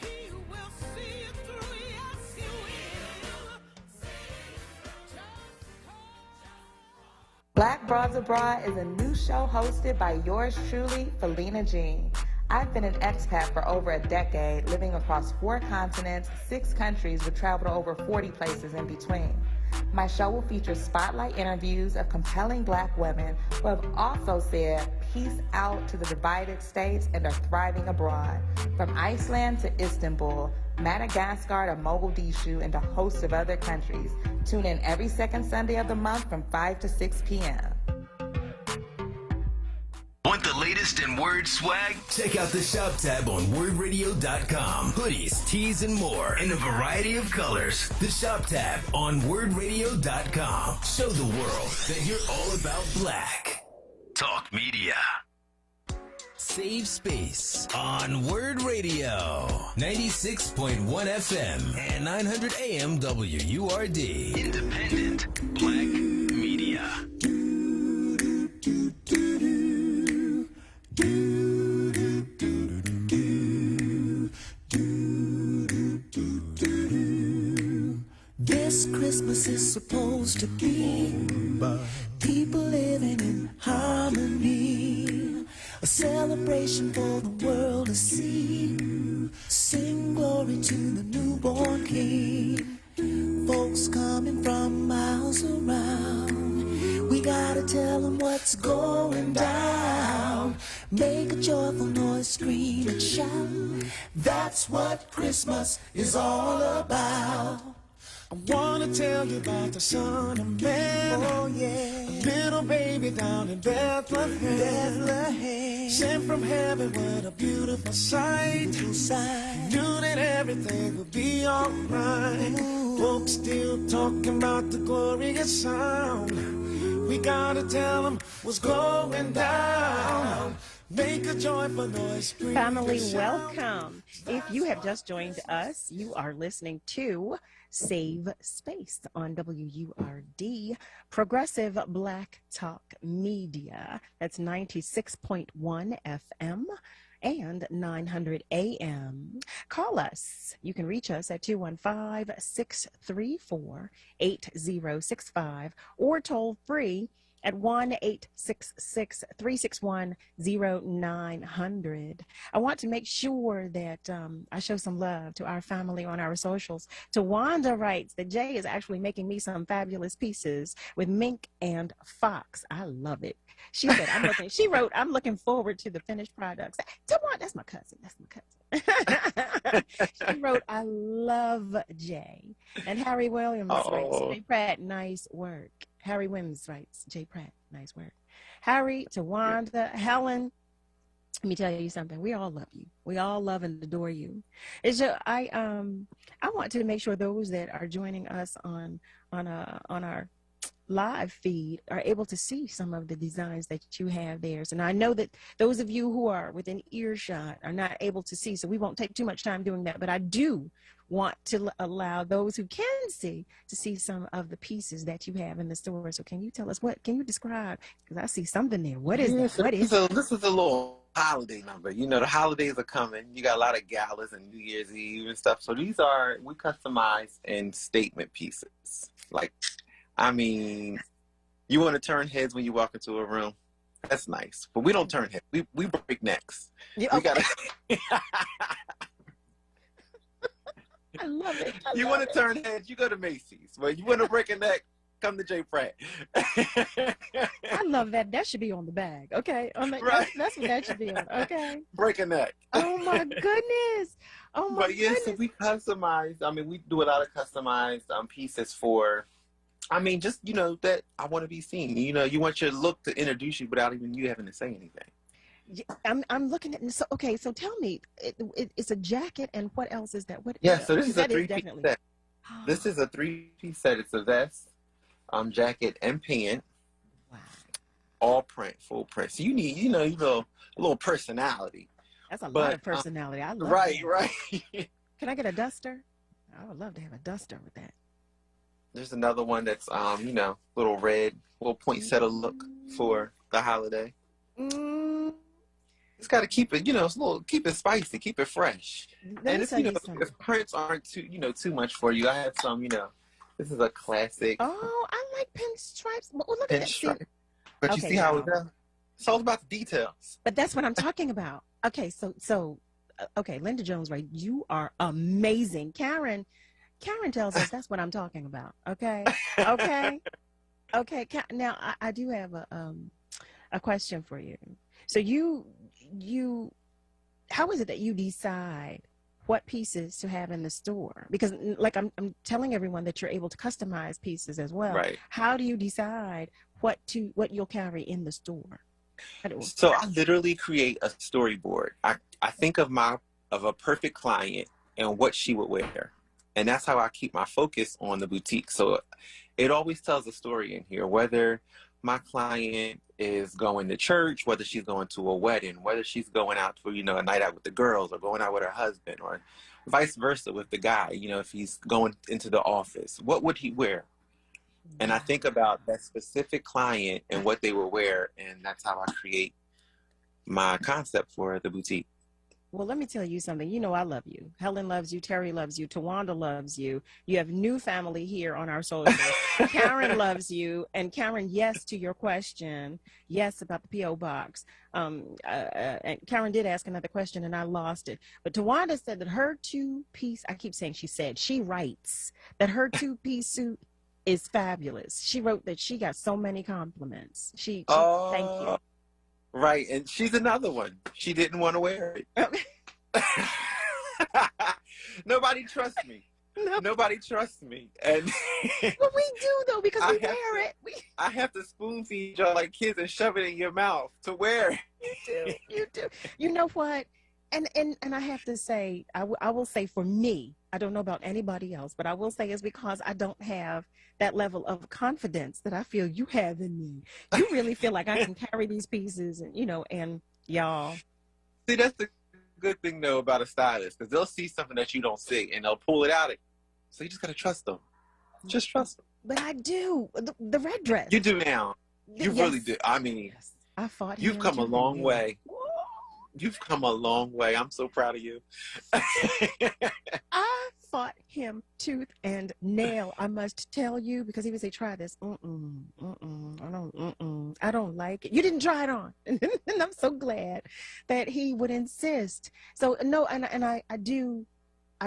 Black Broads Abroad is a new show hosted by yours truly, Felina Jean. I've been an expat for over a decade, living across 4 continents, 6 countries, with travel to over 40 places in between. My show will feature spotlight interviews of compelling Black women who have also said peace out to the divided states and are thriving abroad. From Iceland to Istanbul, Madagascar to Mogadishu, and a host of other countries. Tune in every second Sunday of the month from 5 to 6 p.m. Want the latest in word swag? Check out the shop tab on wordradio.com. Hoodies, tees, and more in a variety of colors. The shop tab on wordradio.com. Show the world that you're all about Black. Talk Media. Save Space on Word Radio. 96.1 FM and 900 AM WURD. Independent Black Media. This Christmas is supposed to be people living in harmony, a celebration for the world to see. Sing glory to the newborn King. Folks coming from miles around, we gotta tell them what's going down. Make a joyful noise, scream and shout. That's what Christmas is all about. I wanna tell you about the Son of Man. Oh yeah, a little baby down in Bethlehem. Bethlehem, sent from heaven, what a beautiful sight. Knew that everything would be alright. Folks still talking about the glorious sound. We gotta tell them what's going down. Make a joyful noise. Family, welcome. If you have just joined us, you are listening to Save Space on WURD, Progressive Black Talk Media. That's 96.1 FM and 900 AM. Call us. You can reach us at 215-634-8065 or toll free at 1-866-361-0900. I want to make sure that I show some love to our family on our socials. Tawanda writes that Jay is actually making me some fabulous pieces with mink and fox. I love it. She said, I'm looking forward to the finished products. Tawanda, that's my cousin. She wrote, I love Jay. And Harry Williams writes, Jay Pratt, nice work. Harry Williams writes, Jay Pratt, nice work. Harry, Tawanda, Helen, let me tell you something. We all love you. We all love and adore you. I want to make sure those that are joining us on our live feed are able to see some of the designs that you have there. And I know that those of you who are within earshot are not able to see, so we won't take too much time doing that. But I do want to allow those who can see to see some of the pieces that you have in the store. So can you tell us can you describe? Because I see something there. What is that? What is it? This is a little holiday number. You know, the holidays are coming. You got a lot of galas and New Year's Eve and stuff. So we customize in statement pieces. Like, I mean, you want to turn heads when you walk into a room? That's nice. But we don't turn heads. We break necks. Yeah, we gotta I love it. You want to turn heads, you go to Macy's. But you want to break a neck, come to Jay Pratt. I love that. That should be on the bag. Okay. Right. That's what that should be on. Okay. Break a neck. Oh my goodness. Oh my goodness. So we customize. I mean, we do a lot of customized pieces for, just, that I want to be seen. You want your look to introduce you without even you having to say anything. I'm looking at, so tell me, it's a jacket, and what else is that? So this is a three-piece set. This is a three-piece set. It's a vest, jacket, and pant. Wow. All print, full print. So you need, a little personality. That's a lot of personality. I love that. Right. Can I get a duster? I would love to have a duster with that. There's another one that's, little red, little poinsettia look for the holiday. It's got to keep it, keep it spicy, keep it fresh. And if prints aren't too much for you, I have some, this is a classic. Oh, I like pinstripes. Oh, look at that. But you see how it does? It's all about the details. But that's what I'm talking about. Okay, Linda Jones, right? You are amazing. Karen tells us that's what I'm talking about. Okay. Now I do have a question for you. So you how is it that you decide what pieces to have in the store? Because like I'm telling everyone that you're able to customize pieces as well. Right. How do you decide what you'll carry in the store? So I literally create a storyboard. I think of a perfect client and what she would wear. And that's how I keep my focus on the boutique. So it always tells a story in here, whether my client is going to church, whether she's going to a wedding, whether she's going out for, a night out with the girls, or going out with her husband, or vice versa with the guy, if he's going into the office, what would he wear? And I think about that specific client and what they will wear, and that's how I create my concept for the boutique. Well, let me tell you something. I love you. Helen loves you. Terry loves you. Tawanda loves you. You have new family here on our socials. Karen loves you. And Karen, yes to your question. Yes, about the P.O. box. And Karen did ask another question, and I lost it. But Tawanda said that her two-piece, I keep saying she writes that her two-piece suit is fabulous. She wrote that she got so many compliments. Thank you. Right, and she's another one. She didn't want to wear it. Nobody trusts me. No. Nobody trusts me. And well, we do, though, because we wear it. I have to spoon feed y'all like kids and shove it in your mouth to wear it. You do. You know what? And I have to say, I will say for me, I don't know about anybody else, but I will say it's because I don't have that level of confidence that I feel you have in me. You really feel like I can carry these pieces, and and y'all. See, that's the good thing though about a stylist, because they'll see something that you don't see, and they'll pull it out. So you just gotta trust them. Just trust them. But I do. The red dress. You do now. You really do. I mean, I fought. You've come a long way. You've come a long way. I'm so proud of you. I fought him tooth and nail, I must tell you, because he would say, try this. I don't like it. You didn't try it on. And I'm so glad that he would insist. So no, and I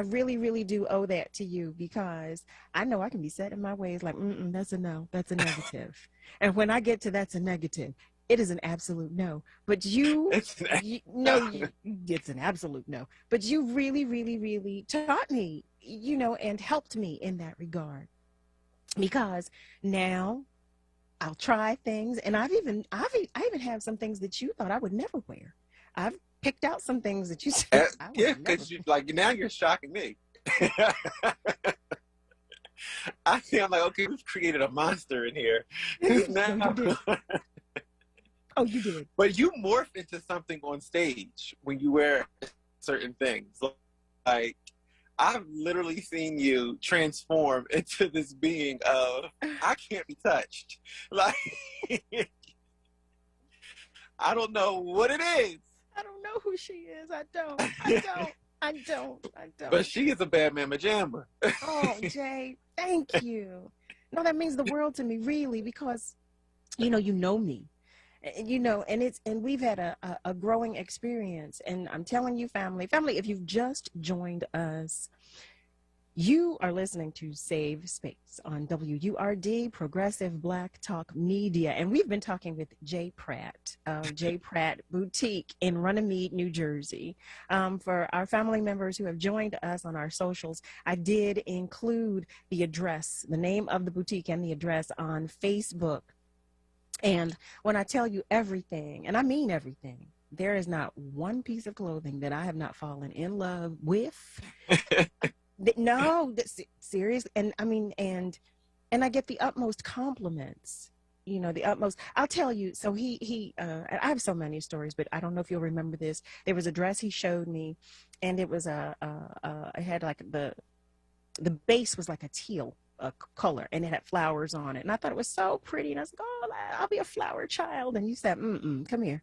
really, really do owe that to you, because I know I can be set in my ways like, that's a no, that's a negative. And when I get to that's a negative, it is an absolute no. But it's an absolute no. But you really, really, really taught me, and helped me in that regard. Because now I'll try things, and I even have some things that you thought I would never wear. I've picked out some things that you said. Because now you're shocking me. I feel like, okay, we've created a monster in here. Now, oh, you did. But you morph into something on stage when you wear certain things. Like, I've literally seen you transform into this being of, I can't be touched. Like, I don't know what it is. I don't know who she is. I don't. But she is a bad mamma jamma. Oh, Jay, thank you. No, that means the world to me, really, because, you know me. And we've had a growing experience. And I'm telling you, family, if you've just joined us, you are listening to Save Space on WURD, Progressive Black Talk Media. And we've been talking with Jay Pratt of Jay Pratt Boutique in Runnymede, New Jersey. For our family members who have joined us on our socials, I did include the address, the name of the boutique and the address on Facebook. And when I tell you everything, and I mean everything, there is not one piece of clothing that I have not fallen in love with. No, serious. And I mean, and I get the utmost compliments, the utmost. I'll tell you. So I have so many stories, but I don't know if you'll remember this. There was a dress he showed me, and it was it had like the base was like a teal color, and it had flowers on it. And I thought it was so pretty. And I was like, oh, I'll be a flower child. And you said, come here.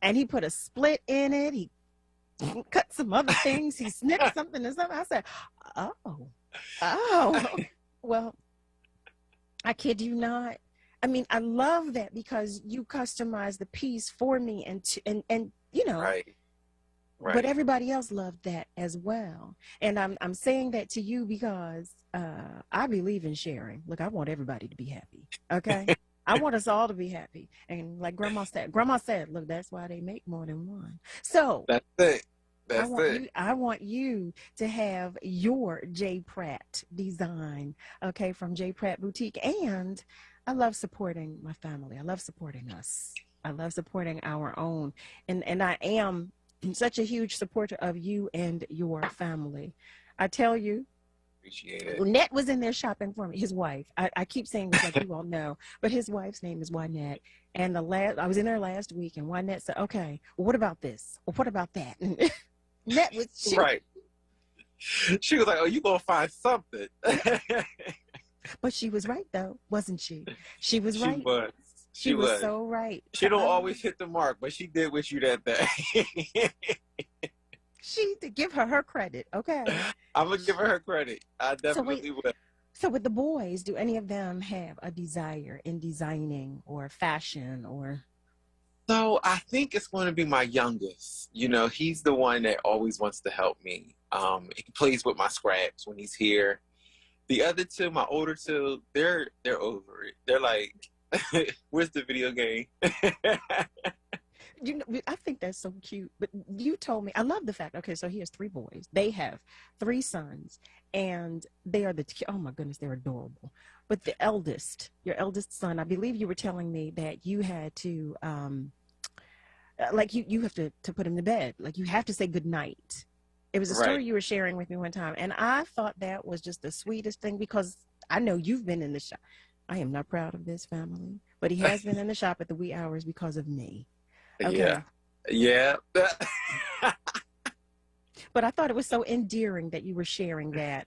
And he put a split in it. He cut some other things. He snipped something and something. I said, oh, well, I kid you not. I mean, I love that, because you customize the piece for me, and right. But everybody else loved that as well. And I'm saying that to you because I believe in sharing. Look, I want everybody to be happy. Okay. I want us all to be happy. And like Grandma said, look, that's why they make more than one. So that's it. I want you to have your Jay Pratt design, okay, from Jay Pratt Boutique. And I love supporting my family. I love supporting us. I love supporting our own. And I am such a huge supporter of you and your family. I tell you, appreciate it. Net was in there shopping for me. His wife. I keep saying this like you all know, but his wife's name is Wynette. And I was in there last week, and Wynette said, "Okay, well, what about this? Well, what about that?" And Net was right. She was like, "Oh, you gonna find something." But she was right, though, wasn't she? She was right. She was so right. She don't always hit the mark, but she did with you that day. She to give her credit, okay? I'm gonna give her credit. I definitely will. So with the boys, do any of them have a desire in designing or fashion or? So I think it's going to be my youngest. He's the one that always wants to help me. He plays with my scraps when he's here. The other two, my older two, they're over it. They're like, where's the video game? I think that's so cute. But you told me, I love the fact, okay, so he has 3 boys. They have 3 sons, and they are oh my goodness, they're adorable. But the eldest, your eldest son, I believe you were telling me that you had to, like you have to put him to bed. Like you have to say goodnight. It was a story you were sharing with me one time. And I thought that was just the sweetest thing, because I know you've been in the shop. I am not proud of this, family, but he has been in the shop at the wee hours because of me. Okay. Yeah. But I thought it was so endearing that you were sharing that,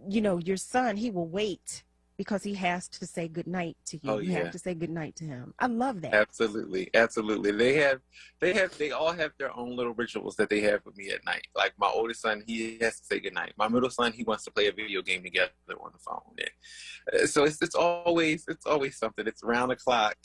your son, he will wait because he has to say goodnight to you. Oh, You yeah. have to say goodnight to him. I love that. Absolutely. They all have their own little rituals that they have with me at night. Like my oldest son, he has to say goodnight. My middle son, he wants to play a video game together on the phone. And so it's always something. It's around the clock.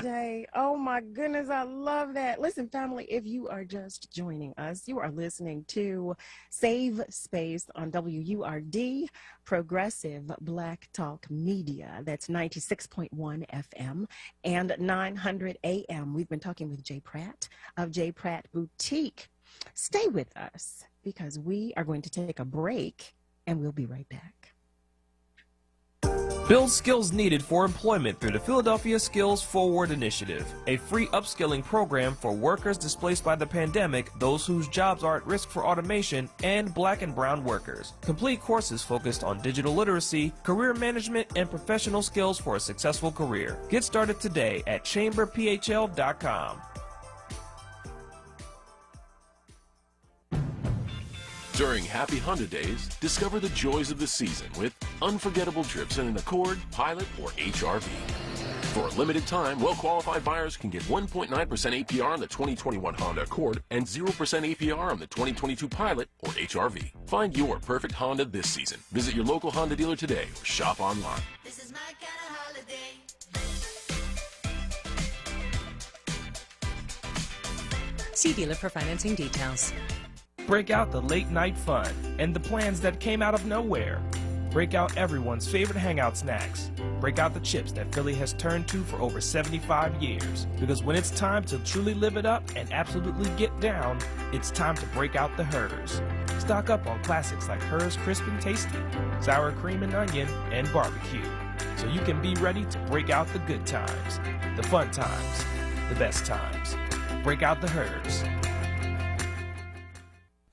Jay, oh my goodness, I love that. Listen, family, if you are just joining us, you are listening to Save Space on WURD, Progressive Black Talk Media. That's 96.1 FM and 900 AM. We've been talking with Jay Pratt of Jay Pratt Boutique. Stay with us because we are going to take a break and we'll be right back. Build skills needed for employment through the Philadelphia Skills Forward Initiative, a free upskilling program for workers displaced by the pandemic, those whose jobs are at risk for automation, and Black and brown workers. Complete courses focused on digital literacy, career management, and professional skills for a successful career. Get started today at chamberphl.com. During Happy Honda Days, discover the joys of the season with unforgettable trips in an Accord, Pilot, or HR-V. For a limited time, well-qualified buyers can get 1.9% APR on the 2021 Honda Accord and 0% APR on the 2022 Pilot or HR-V. Find your perfect Honda this season. Visit your local Honda dealer today or shop online. This is my kind of holiday. See dealer for financing details. Break out the late night fun and the plans that came out of nowhere. Break out everyone's favorite hangout snacks. Break out the chips that Philly has turned to for over 75 years. Because when it's time to truly live it up and absolutely get down, it's time to break out the Hers. Stock up on classics like Hers Crisp and Tasty, Sour Cream and Onion, and Barbecue. So you can be ready to break out the good times, the fun times, the best times. Break out the Hers.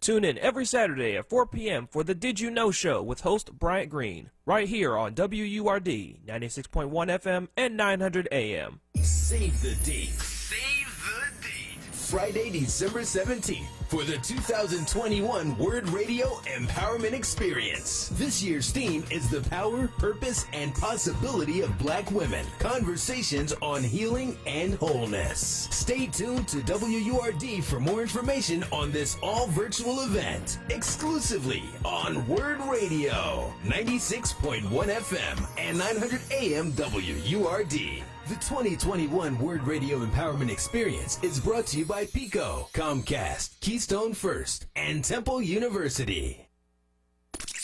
Tune in every Saturday at 4 p.m. for the Did You Know Show with host Bryant Green, right here on WURD 96.1 FM and 900 AM. Save the date. Save the date. Friday, December 17th for the 2021 Word Radio Empowerment Experience. This year's theme is the power, purpose, and possibility of Black women. Conversations on healing and wholeness. Stay tuned to WURD for more information on this all-virtual event. Exclusively on Word Radio, 96.1 FM and 900 AM WURD. The 2021 Word Radio Empowerment Experience is brought to you by Pico, Comcast, Keystone First, and Temple University.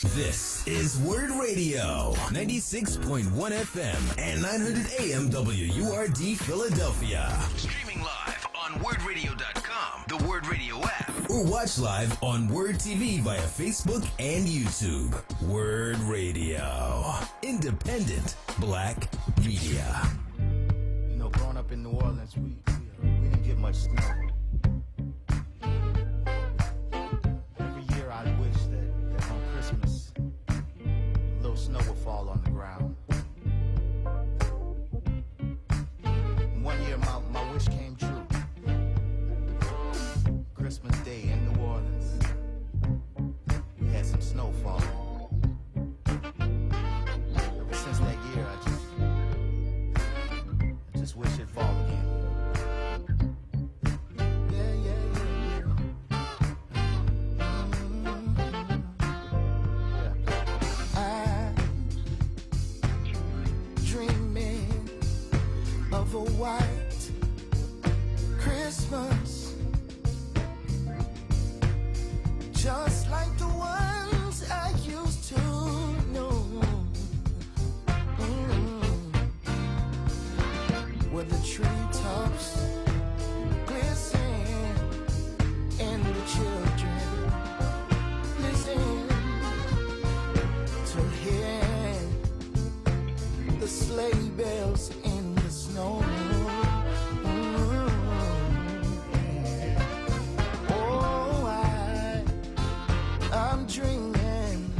This is Word Radio, 96.1 FM and 900 AM WURD Philadelphia. Streaming live on wordradio.com, the Word Radio app, or watch live on Word TV via Facebook and YouTube. Word Radio, independent Black media. You know, growing up in New Orleans, we didn't get much snow. Every year I wish that on Christmas, a little snow would fall on the ground. And one year my wish came true. Christmas Day in New Orleans, we had some snow falling. Ever since that year, I just wish it'd fall again. Dreaming of a white Christmas, just like the ones I used to know. Where the treetops glisten and the children listen to hear the sleigh bells in the snow. Oh, I'm dreaming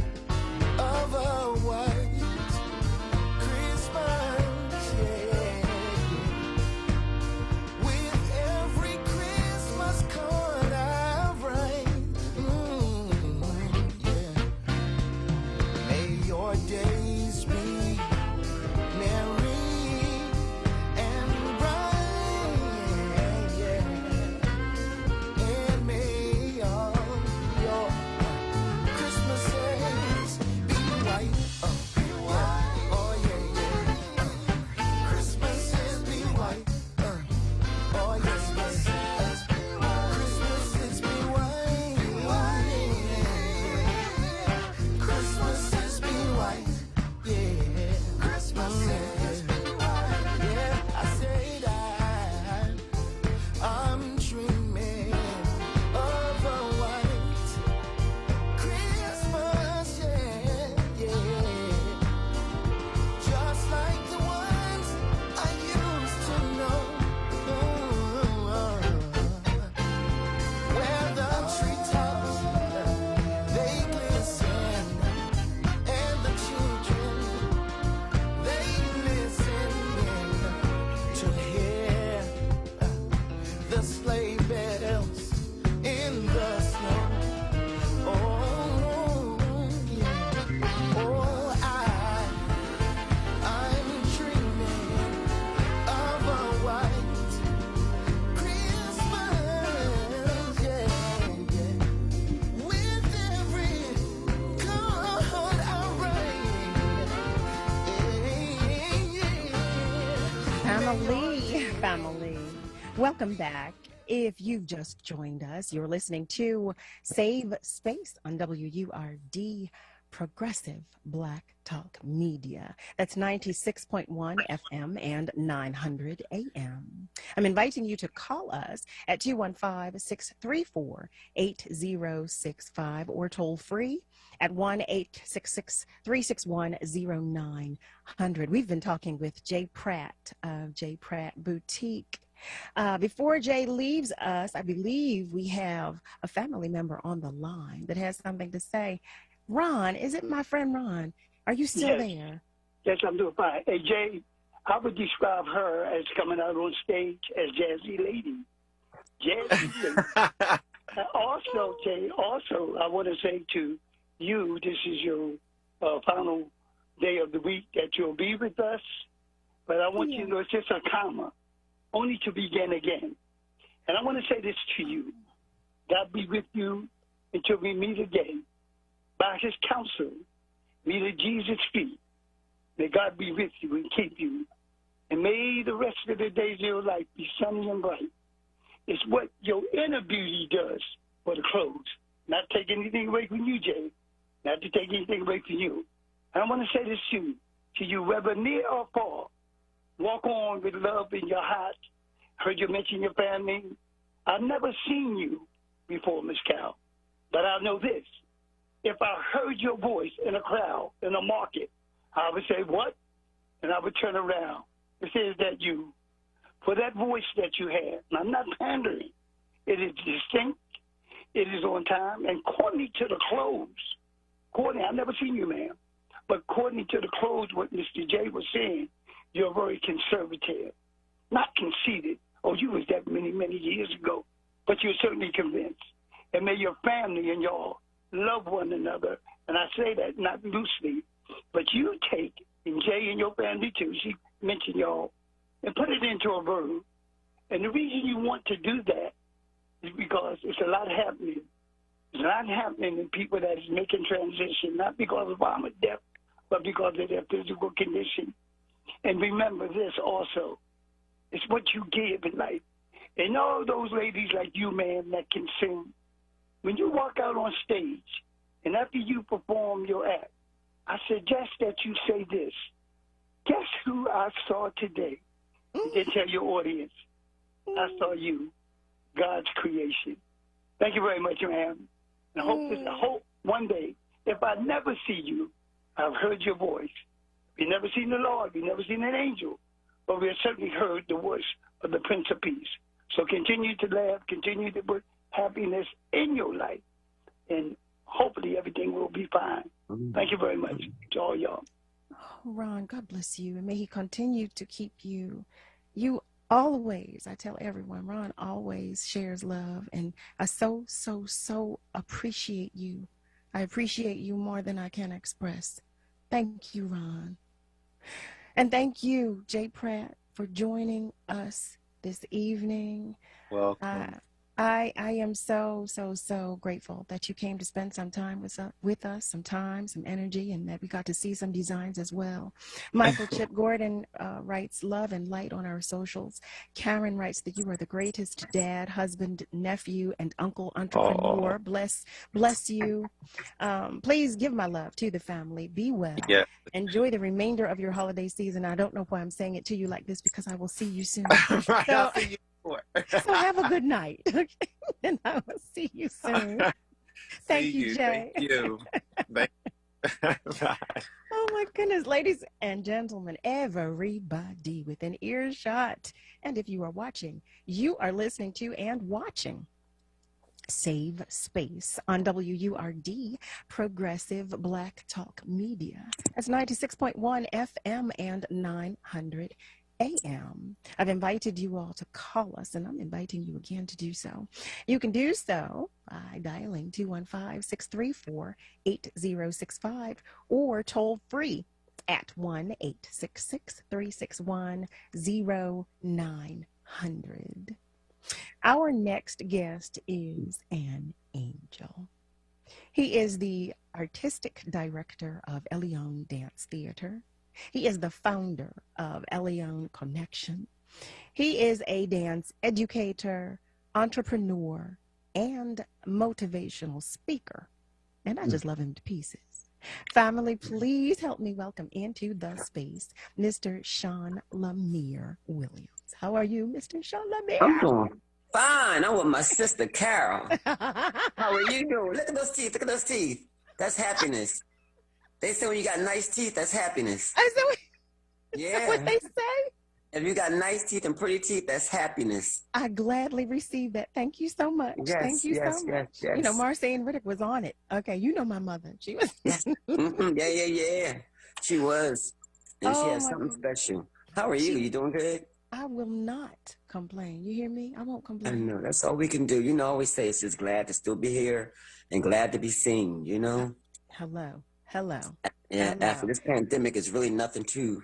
of a white Christmas, yeah. Family. Welcome back. If you've just joined us, you're listening to Save Space on WURD, Progressive Black Talk Media. That's 96.1 FM and 900 AM. I'm inviting you to call us at 215-634-8065 or toll free at 1-866-361-0900. We've been talking with Jay Pratt of Jay Pratt Boutique. Before Jay leaves us, I believe we have a family member on the line that has something to say. Ron, is it my friend Ron? Are you still there? Yes, I'm doing fine. Hey, Jay, I would describe her as coming out on stage as Jazzy Lady. Jazzy Lady. Also, Jay, I want to say to you, this is your final day of the week that you'll be with us. But I want you to know it's just a comma, only to begin again. And I want to say this to you. God be with you until we meet again. By his counsel, meet at Jesus' feet. May God be with you and keep you. And may the rest of the days of your life be sunny and bright. It's what your inner beauty does for the clothes. Not to take anything away from you, Jay. Not to take anything away from you. And I want to say this to you, whether near or far, walk on with love in your heart. Heard you mention your family. I've never seen you before, Miss Cal, but I know this. If I heard your voice in a crowd, in a market, I would say, what? And I would turn around and say, is that you? For that voice that you have, and I'm not pandering, it is distinct, it is on time, and according to the clothes, I've never seen you, ma'am, but according to the clothes, what Mr. J was saying, you're very conservative, not conceited. Oh, you was that many, many years ago, but you're certainly convinced. And may your family and y'all love one another, and I say that not loosely, but you take, and Jay and your family too, she mentioned y'all, and put it into a verb. And the reason you want to do that is because it's a lot happening. There's a lot happening in people that is making transition, not because of armor death, but because of their physical condition. And remember this also, it's what you give in life. And all those ladies like you, man, that can sing, when you walk out on stage and after you perform your act, I suggest that you say this. Guess who I saw today? And then tell your audience, I saw you, God's creation. Thank you very much, ma'am. And I hope one day, if I never see you, I've heard your voice. We've never seen the Lord. We've never seen an angel. But we have certainly heard the voice of the Prince of Peace. So continue to laugh, continue to put happiness in your life, and hopefully everything will be fine. Thank you very much to all y'all. Oh, Ron, God bless you, and may he continue to keep you. You always, I tell everyone, Ron always shares love, and I so appreciate you. I appreciate you more than I can express. Thank you, Ron. And thank you, Jay Pratt, for joining us this evening. Welcome. I am so grateful that you came to spend some time with us, some time, some energy, and that we got to see some designs as well. Michael Chip Gordon writes love and light on our socials. Karen writes that you are the greatest dad, husband, nephew, and uncle entrepreneur. Bless you. Please give my love to the family. Be well. Yeah. Enjoy the remainder of your holiday season. I don't know why I'm saying it to you like this, because I will see you soon. I'll see you before. So have a good night, okay? And I will see you soon. Thank you, Jay. Thank you. Bye. Oh my goodness, ladies and gentlemen, everybody within earshot. And if you are watching, you are listening to and watching Save Space on WURD, Progressive Black Talk Media. That's 96.1 FM and 900 AM. I've invited you all to call us, and I'm inviting you again to do so. You can do so by dialing 215-634-8065 or toll free at 1-866-361-0900. Our next guest is an angel. He is the artistic director of Elion Dance Theater. He is the founder of Elion Connection. He is a dance educator, entrepreneur, and motivational speaker. And I just love him to pieces. Family, please help me welcome into the space Mr. Sean Lemire Williams. How are you, Mr. Sean Lemire? I'm doing fine. I'm with my sister, Carol. How are you doing? Look at those teeth. Look at those teeth. That's happiness. They say when you got nice teeth, that's happiness. Yeah. What they say? If you got nice teeth and pretty teeth, that's happiness. I gladly receive that. Thank you so much. Yes, Thank you yes, so yes, much. yes. You know, Marcian Riddick was on it. Okay, you know my mother. She was. Yeah. She was. And she Oh, had my something goodness. special. How are you? You doing good? I will not complain. You hear me? I won't I complain. know. That's all we can do. You know, I always say it's just glad to still be here and glad to be seen, you know? Hello. Yeah, Hello. after this pandemic, it's really nothing too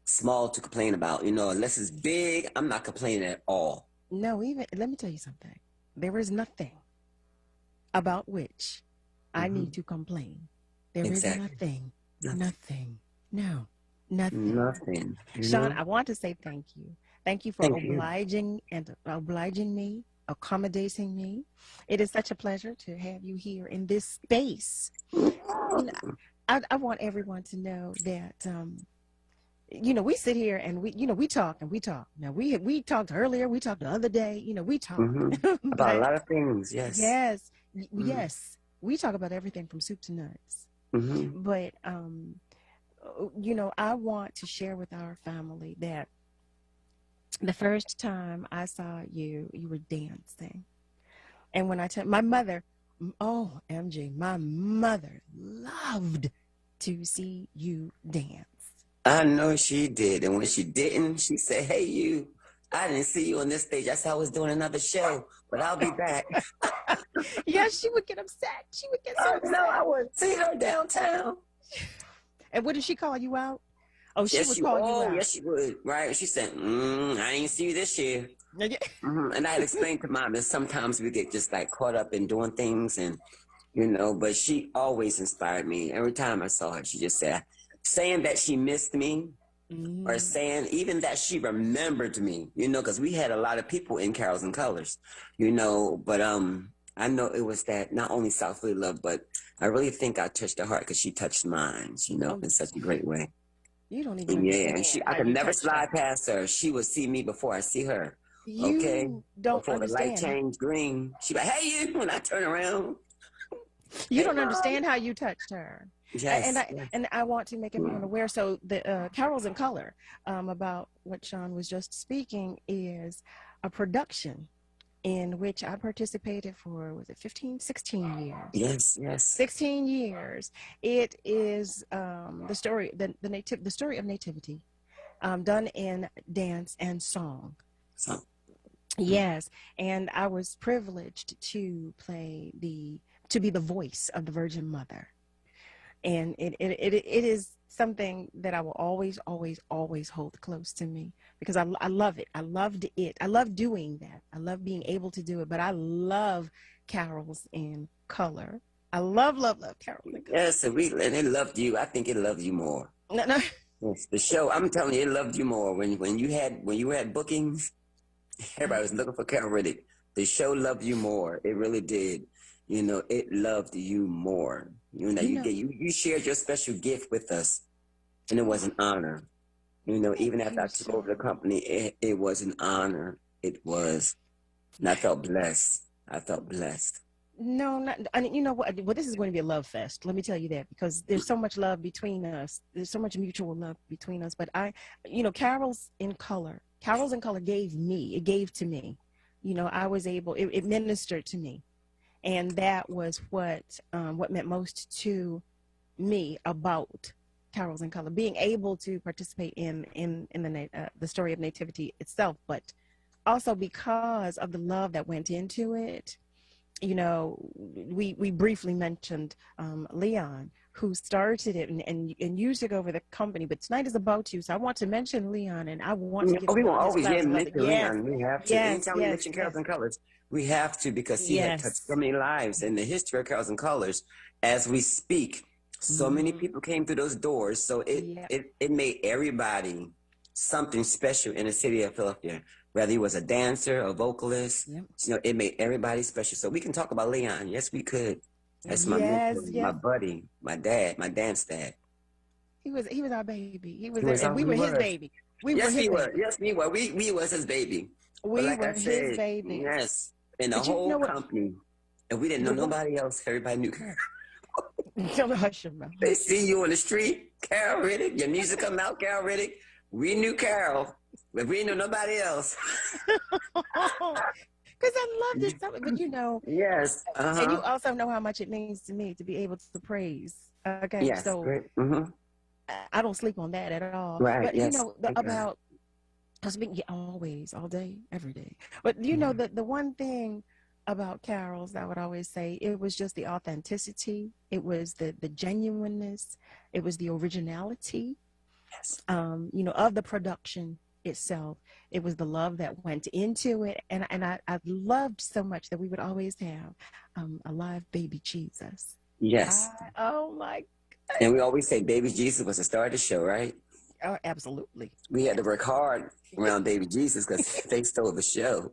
small to complain about. You know, unless it's big, I'm not complaining at all. No, even let me tell you something. There is nothing about which I need to complain. There is Exactly. nothing. No, nothing. Nothing. you Sean, know? I want to say thank you. Thank you for Thank you. obliging me, accommodating me. It is such a pleasure to have you here in this space. And I want everyone to know that you know, we sit here and we talk and we talk. Now we talked earlier, we talked the other day, you know, we talk About a lot of things, yes. Yes. We talk about everything from soup to nuts. Mm-hmm. But you know, I want to share with our family that the first time I saw you, you were dancing. And when I tell my mother, oh, MJ, my mother loved to see you dance. I know she did. And when she didn't, she said, hey, you, I didn't see you on this stage. I said I was doing another show, but I'll be back. Yeah, she would get upset. She would get so upset. No, I would see her downtown. And what did she call you out? Oh, she Yes, would she call would. you out. Yes, she would. Right. She said, I ain't see you this year. And I had explained to Mom that sometimes we get just like caught up in doing things and, you know, but she always inspired me. Every time I saw her, she just said, saying that she missed me or saying even that she remembered me, you know, because we had a lot of people in Carols and Colors, you know, but I know it was that not only South Philly love, but I really think I touched her heart because she touched mine, you know, in such a great way. You don't even Yeah, understand. and I how could you never touched slide her. past her. She would see me before I see her. You Okay, don't before the light understand. changed green, she be like, "Hey, you!" When I turn around, You Hey, don't Mom. understand how you touched her. Yes, And I want to make everyone aware. So the Carols in Color, about what Sean was just speaking, is a production in which I participated for, was it 16 years? Yes. 16 years. It is the story of nativity, done in dance and song. So, Yes, and I was privileged to be the voice of the Virgin Mother, and it is something that I will always hold close to me because I love it. I loved it. I love doing that. I love being able to do it. But I love Carols in Color. I love Carols in Color. yes, and it loved you. I think it loved you more. No. Yes, the show, I'm telling you, it loved you more. When you had bookings, everybody was looking for Carol Riddick. The show loved you more. It really did. You know, it loved you more. You know, you shared your special gift with us, and it was an honor. You know, even after I took over the company, it was an honor. It was, and I felt blessed. No, not, I mean, you know what? Well, this is going to be a love fest. Let me tell you that, because there's so much love between us. There's so much mutual love between us. But Carols in Color gave to me. You know, I was able. It ministered to me, and that was what meant most to me about Carols in Color, being able to participate in the story of nativity itself, but also because of the love that went into it. You know, we briefly mentioned Leon, who started it and you took over the company, but tonight is about you. So I want to mention Leon, and I want to give we him will his always flowers. mention Leon. We have to. Yes, Anytime we mention Carols and Colors, we have to, because he had touched so many lives in the history of Carols and Colors. As we speak, So many people came through those doors. So it made everybody something special in the city of Philadelphia. Whether he was a dancer, a vocalist, you know, it made everybody special. So we can talk about Leon. Yes, we could. That's my mentor, my buddy, my dance dad. He was our baby. He was and we were his baby. Yes, we were. Yes, we were. We was his baby. We were his baby. Yes. And the whole company. And we didn't know nobody else. Everybody knew Carol. Tell hush him, man. They see you on the street, Carol Riddick. Your music come out, Carol Riddick. We knew Carol, but we didn't know nobody else. Because I loved it so much. But you know. Yes. And you also know how much it means to me to be able to praise. Okay. Yes. So I don't sleep on that at all. Right. But you know about I speak always, all day, every day. But you know the one thing about Carol's, I would always say, it was just the authenticity. It was the genuineness. It was the originality. Yes. You know, of the production itself. It was the love that went into it, and I loved so much that we would always have a live baby Jesus. Yes. Oh my God. And we always say Baby Jesus was the star of the show, right? Oh, absolutely. We had to work hard around Baby Jesus because they stole the show.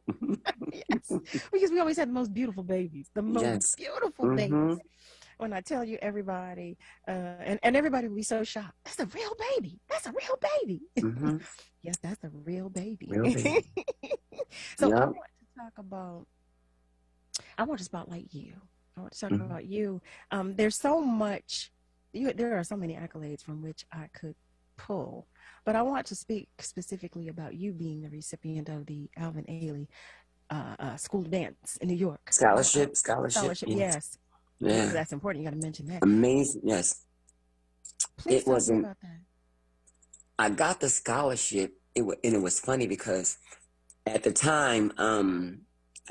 Yes, because we always had the most beautiful babies, the most beautiful babies. When I tell you, everybody, and everybody would be so shocked. That's a real baby. That's a real baby. Yes, that's a real baby. Real baby. So I want to spotlight you. I want to talk about you. There's so much. There are so many accolades from which I could pull, but I want to speak specifically about you being the recipient of the Alvin Ailey School of Dance in New York. Scholarship. Yes. Yeah. That's important. You got to mention that. Amazing. Yes. Please it wasn't. About that. I got the scholarship. And it was funny because at the time, I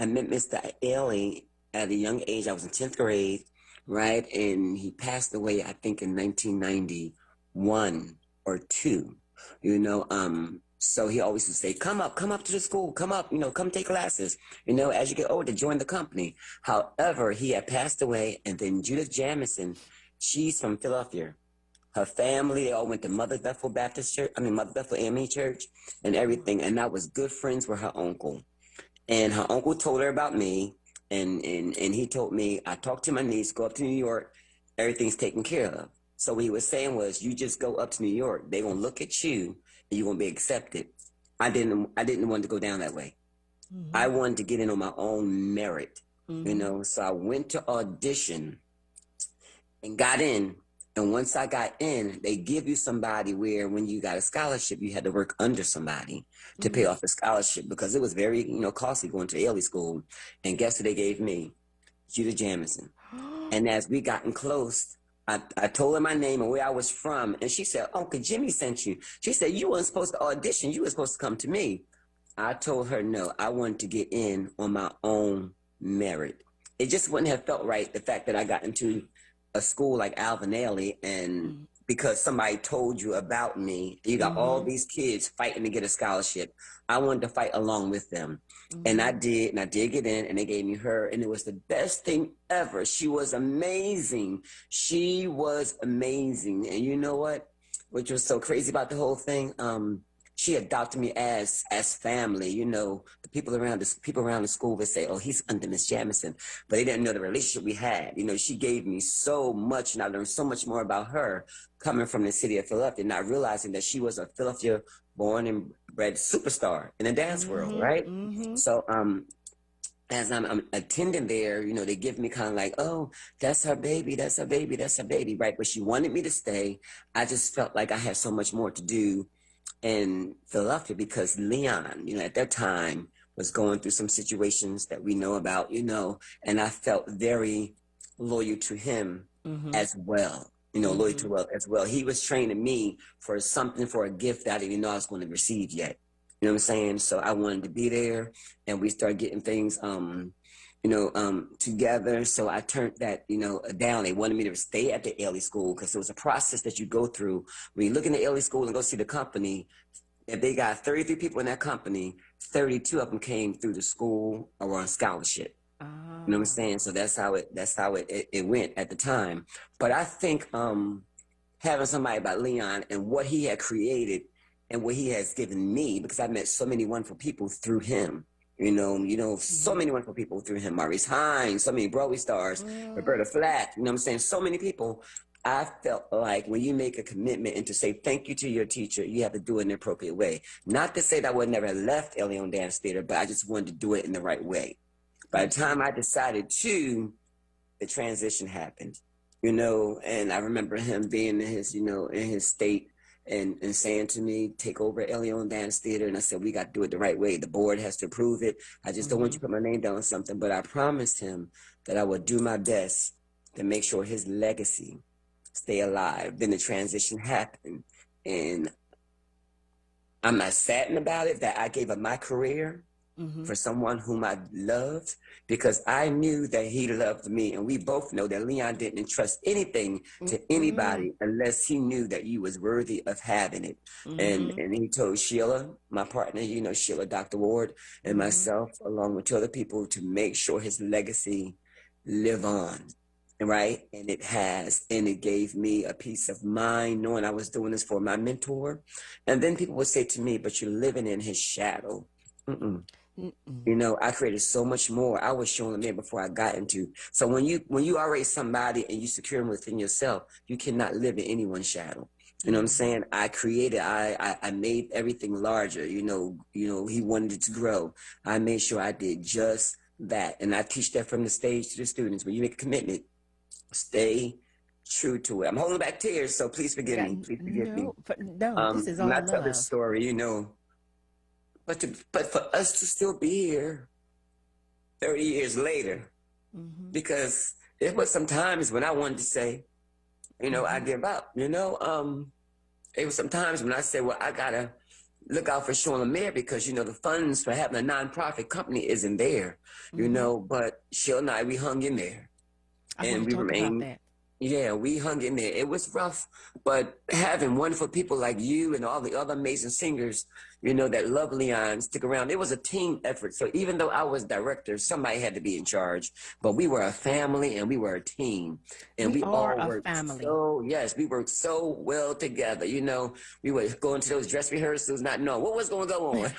met Mr. Ailey at a young age. I was in 10th grade, right? And he passed away, I think, in 1991 or 2. You know, so he always would say, come up to the school, come up, you know, come take classes, you know, as you get older, join the company. However, he had passed away, and then Judith Jamison, she's from Philadelphia. Her family, they all went to Mother Bethel Mother Bethel AME Church and everything, and I was good friends with her uncle. And her uncle told her about me, and he told me, I talked to my niece, go up to New York, everything's taken care of. So what he was saying was, you just go up to New York, they're gonna look at you, and you're gonna be accepted. I didn't want to go down that way. I wanted to get in on my own merit, you know. So I went to audition and got in. And once I got in, they give you somebody where when you got a scholarship, you had to work under somebody to pay off the scholarship because it was very, you know, costly going to Ailey School. And guess who they gave me? Judith Jamison. And as we gotten close, I told her my name and where I was from. And she said, Uncle Jimmy sent you. She said, you weren't supposed to audition. You were supposed to come to me. I told her, no, I wanted to get in on my own merit. It just wouldn't have felt right, the fact that I got into a school like Alvin Ailey, and because somebody told you about me, you got all these kids fighting to get a scholarship. I wanted to fight along with them. And I did get in, and they gave me her, and it was the best thing ever. She was amazing. She was amazing. And you know what? Which was so crazy about the whole thing? She adopted me as family. You know, the people around the school would say, oh, he's under Miss Jamison, but they didn't know the relationship we had. You know, she gave me so much, and I learned so much more about her coming from the city of Philadelphia, not realizing that she was a Philadelphia born and bred superstar in the dance world, right? So as I'm attending there, you know, they give me kind of like, oh, that's her baby, that's her baby, that's her baby, right? But she wanted me to stay. I just felt like I had so much more to do in Philadelphia because Leon, you know, at that time was going through some situations that we know about, you know, and I felt very loyal to him as well, you know, loyal to well as well. He was training me for something, for a gift that I didn't know I was going to receive yet. You know what I'm saying? So I wanted to be there, and we started getting things, together. So I turned that, you know, down. They wanted me to stay at the Ailey School because it was a process that you go through. When you look in the Ailey School and go see the company, if they got 33 people in that company, 32 of them came through the school or on scholarship. You know what I'm saying? So that's how it went at the time. But I think having somebody about Leon and what he had created and what he has given me, because I met so many wonderful people through him. So many wonderful people through him. Maurice Hines, so many Broadway stars, Roberta Flack, you know what I'm saying? So many people. I felt like when you make a commitment and to say thank you to your teacher, you have to do it in the appropriate way. Not to say that I would never have left El Leon Dance Theater, but I just wanted to do it in the right way. By the time I decided to, the transition happened, and I remember him being in his state and saying to me, take over El Leon Dance Theater. And I said, we got to do it the right way. The board has to approve it. I just don't want you to put my name down on something. But I promised him that I would do my best to make sure his legacy stay alive. Then the transition happened. And I'm not saddened about it that I gave up my career for someone whom I loved, because I knew that he loved me. And we both know that Leon didn't entrust anything to anybody unless he knew that you was worthy of having it. And he told Sheila, my partner, Sheila, Dr. Ward, and myself, along with 2 other people, to make sure his legacy live on. Right? And it has, and it gave me a peace of mind knowing I was doing this for my mentor. And then people would say to me, but you're living in his shadow. I created so much more. I was showing them before I got into. So when you already somebody and you secure them within yourself, you cannot live in anyone's shadow. You know what I'm saying? I made everything larger. He wanted it to grow. I made sure I did just that. And I teach that from the stage to the students. When you make a commitment, stay true to it. I'm holding back tears, so please forgive me. Please forgive me. No, this is all love. I tell this story, but for us to still be here 30 years later, because there was some times when I wanted to say, I give up. It was some times when I said, well, I gotta look out for Sean Lemaire because the funds for having a nonprofit company isn't there. But Sheila and I, we hung in there. And we remained, we hung in there. It was rough, but having wonderful people like you and all the other amazing singers, that love Leon, stick around. It was a team effort. So even though I was director, somebody had to be in charge. But we were a family and we were a team. And we all worked family. We worked so well together. We would go into those dress rehearsals, not knowing what was going to go on.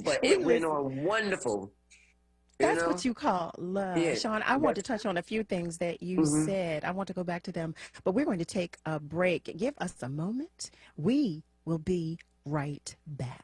But it went on wonderful. That's what you call love. Yeah. Sean, I want to touch on a few things that you said. I want to go back to them, but we're going to take a break. Give us a moment. We will be right back.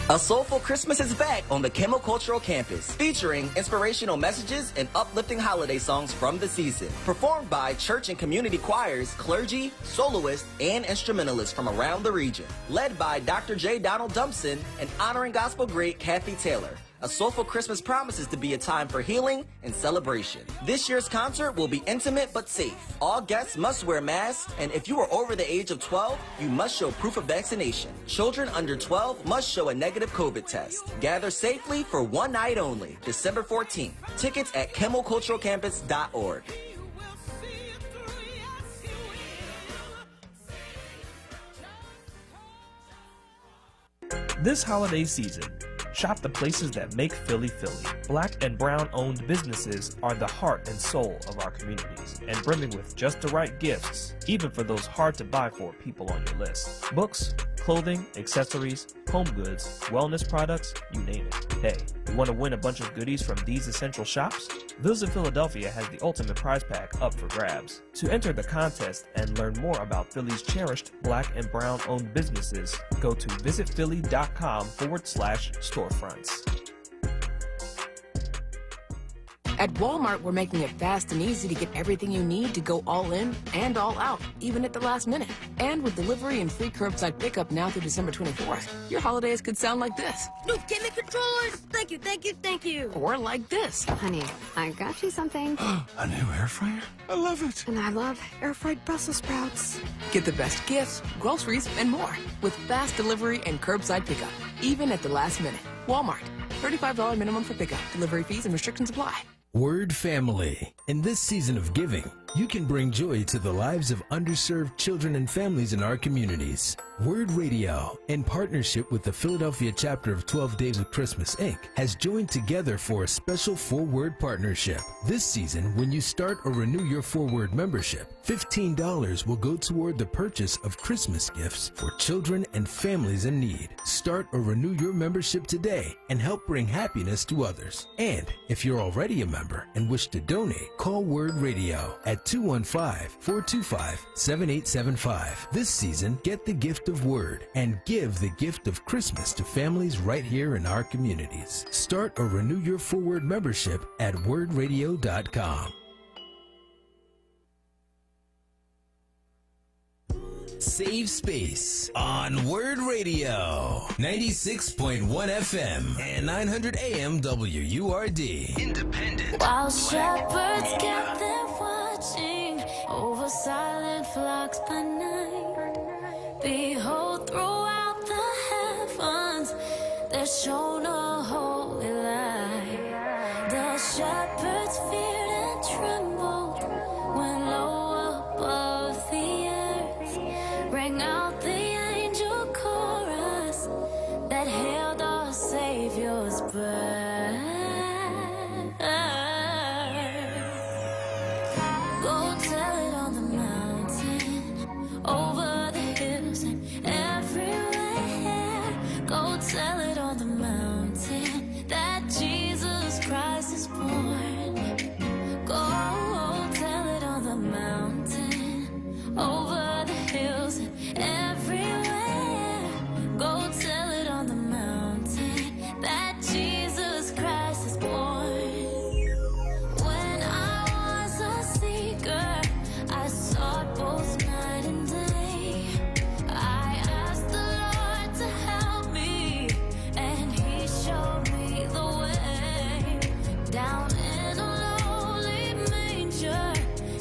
A Soulful Christmas is back on the Kimmel Cultural Campus, featuring inspirational messages and uplifting holiday songs from the season. Performed by church and community choirs, clergy, soloists, and instrumentalists from around the region. Led by Dr. J. Donald Dumpson and honoring gospel great Kathy Taylor. A Soulful Christmas promises to be a time for healing and celebration. This year's concert will be intimate but safe. All guests must wear masks, and if you are over the age of 12, you must show proof of vaccination. Children under 12 must show a negative COVID test. Gather safely for one night only, December 14th. Tickets at KimmelCulturalCampus.org. This holiday season, shop the places that make Philly Philly. Black and brown owned businesses are the heart and soul of our communities and brimming with just the right gifts, even for those hard to buy for people on your list. Books, clothing, accessories, home goods, wellness products, you name it. Hey, you want to win a bunch of goodies from these essential shops? Visit Philadelphia has the ultimate prize pack up for grabs. To enter the contest and learn more about Philly's cherished black and brown owned businesses, go to visitphilly.com/storefronts. At Walmart, we're making it fast and easy to get everything you need to go all in and all out, even at the last minute. And with delivery and free curbside pickup now through December 24th, your holidays could sound like this. New Kimmy controllers! Thank you, thank you, thank you! Or like this. Honey, I got you something. A new air fryer? I love it. And I love air-fried Brussels sprouts. Get the best gifts, groceries, and more with fast delivery and curbside pickup, even at the last minute. Walmart. $35 minimum for pickup. Delivery fees and restrictions apply. Word Family. In this season of giving, you can bring joy to the lives of underserved children and families in our communities. Word Radio, in partnership with the Philadelphia chapter of 12 Days of Christmas, Inc., has joined together for a special 4-word partnership. This season, when you start or renew your 4-word membership, $15 will go toward the purchase of Christmas gifts for children and families in need. Start or renew your membership today and help bring happiness to others. And if you're already a member and wish to donate, call Word Radio at 215-425-7875. This season, get the gift of Word and give the gift of Christmas to families right here in our communities. Start or renew your 4-word membership at wordradio.com. Save Space on Word Radio, 96.1 FM and 900 AM WURD. Independent. While shepherds kept their watching over silent flocks by night, behold, throughout the heavens there shone a holy light. The shepherds feared and trembled when low above the earth rang out the angel chorus that hailed our Savior's birth. Go tell it on the mountain, over the hills and everywhere. Go tell it on the mountain that Jesus Christ is born. Go tell it on the mountain, over the hills and everywhere. Go tell it on the mountain that Jesus Christ is born. When I was a seeker, I sought both night and day. I asked the Lord to help me, and He showed me the way. Down in a lowly manger,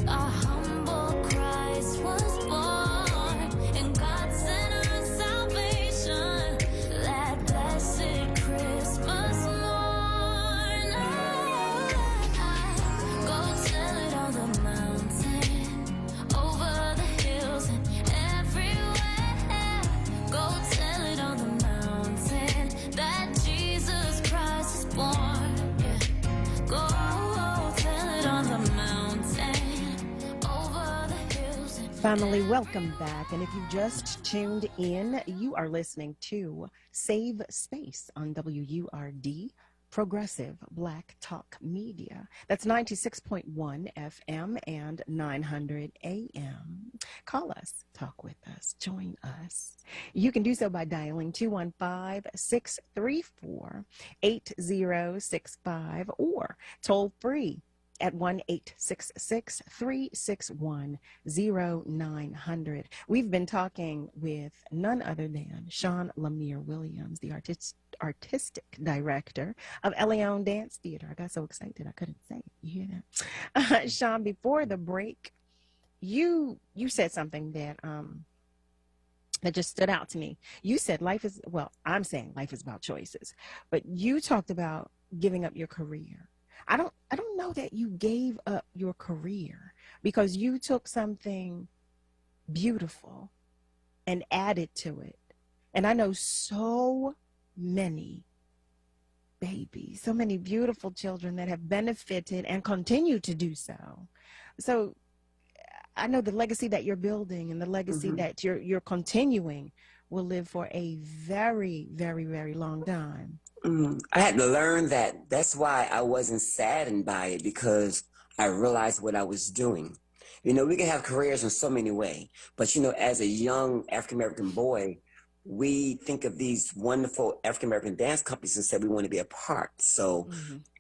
a humble Christ was born, and God sent us salvation that blessed Christmas morn. Go tell it on the mountain, over the hills and everywhere. Go tell it on the mountain that Jesus Christ is born. Yeah. Go tell it on the mountain, over the hills and Family, welcome back. And if you just tuned in, you are listening to Save Space on WURD, Progressive Black Talk Media. That's 96.1 FM and 900 AM. Call us, talk with us, join us. You can do so by dialing 215-634-8065 or toll free at 1-866-361-0900. We've been talking with none other than Sean Lemire Williams, the artistic director of Eleon Dance Theater. I got so excited I couldn't say it. You hear that? Sean, before the break, you said something that that just stood out to me. You said I'm saying life is about choices, but you talked about giving up your career. I don't know that you gave up your career, because you took something beautiful and added to it. And I know so many babies, so many beautiful children that have benefited and continue to do so. So I know the legacy that you're building and the legacy that you're continuing will live for a very, very, very long time. I had to learn that. That's why I wasn't saddened by it, because I realized what I was doing. You know, we can have careers in so many ways, but, you know, as a young African-American boy, we think of these wonderful African-American dance companies and said we want to be a part. So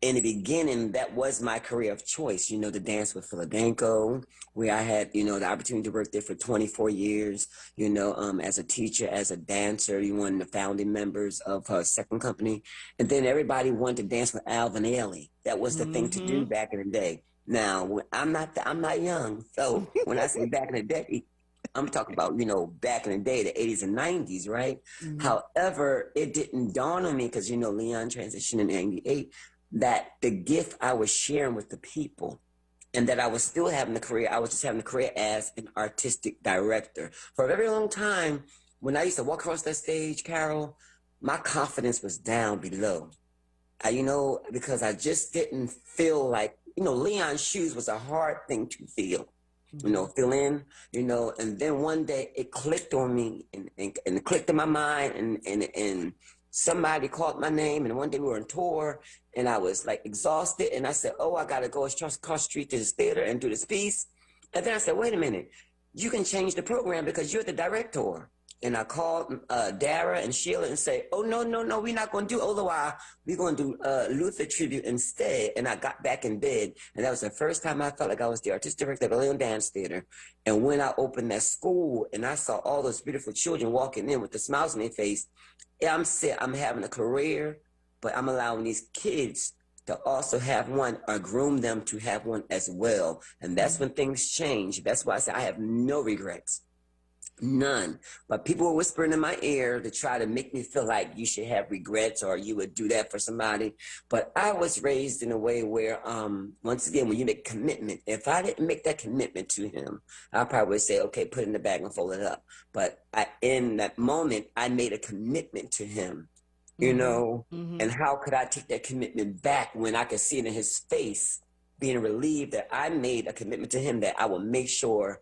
in the beginning, that was my career of choice, you know, to dance with Philadelphia, where I had, you know, the opportunity to work there for 24 years, you know, as a teacher, as a dancer, you one of the founding members of her second company. And then everybody wanted to dance with Alvin Ailey. That was the thing to do back in the day. Now, I'm not young. So when I say back in the day, I'm talking about, you know, back in the day, the 80s and 90s, right? However, it didn't dawn on me because, you know, Leon transitioned in 98. that the gift I was sharing with the people, and that I was still having the career. I was just having the career as an artistic director. For a very long time, when I used to walk across that stage, Carol, my confidence was down below. Because I just didn't feel like, Leon's shoes was a hard thing to feel, fill in, and then one day it clicked on me and it clicked in my mind and somebody called my name, and one day we were on tour and I was like exhausted, and I said, I got to go across the street to this theater and do this piece. And then I said, wait a minute, you can change the program because you're the director. And I called Dara and Sheila and say, no, we're not going to do Olowa. We're going to do Luther Tribute instead. And I got back in bed. And that was the first time I felt like I was the artistic director of the Leon Dance Theater. And when I opened that school and I saw all those beautiful children walking in with the smiles on their face, I'm having a career, but I'm allowing these kids to also have one or groom them to have one as well. And that's when things change. That's why I say I have no regrets. None. But people were whispering in my ear to try to make me feel like you should have regrets or you would do that for somebody. But I was raised in a way where, once again, when you make commitment, if I didn't make that commitment to him, I probably would say, okay, put it in the bag and fold it up. But in that moment, I made a commitment to him, and how could I take that commitment back when I could see it in his face, being relieved that I made a commitment to him that I will make sure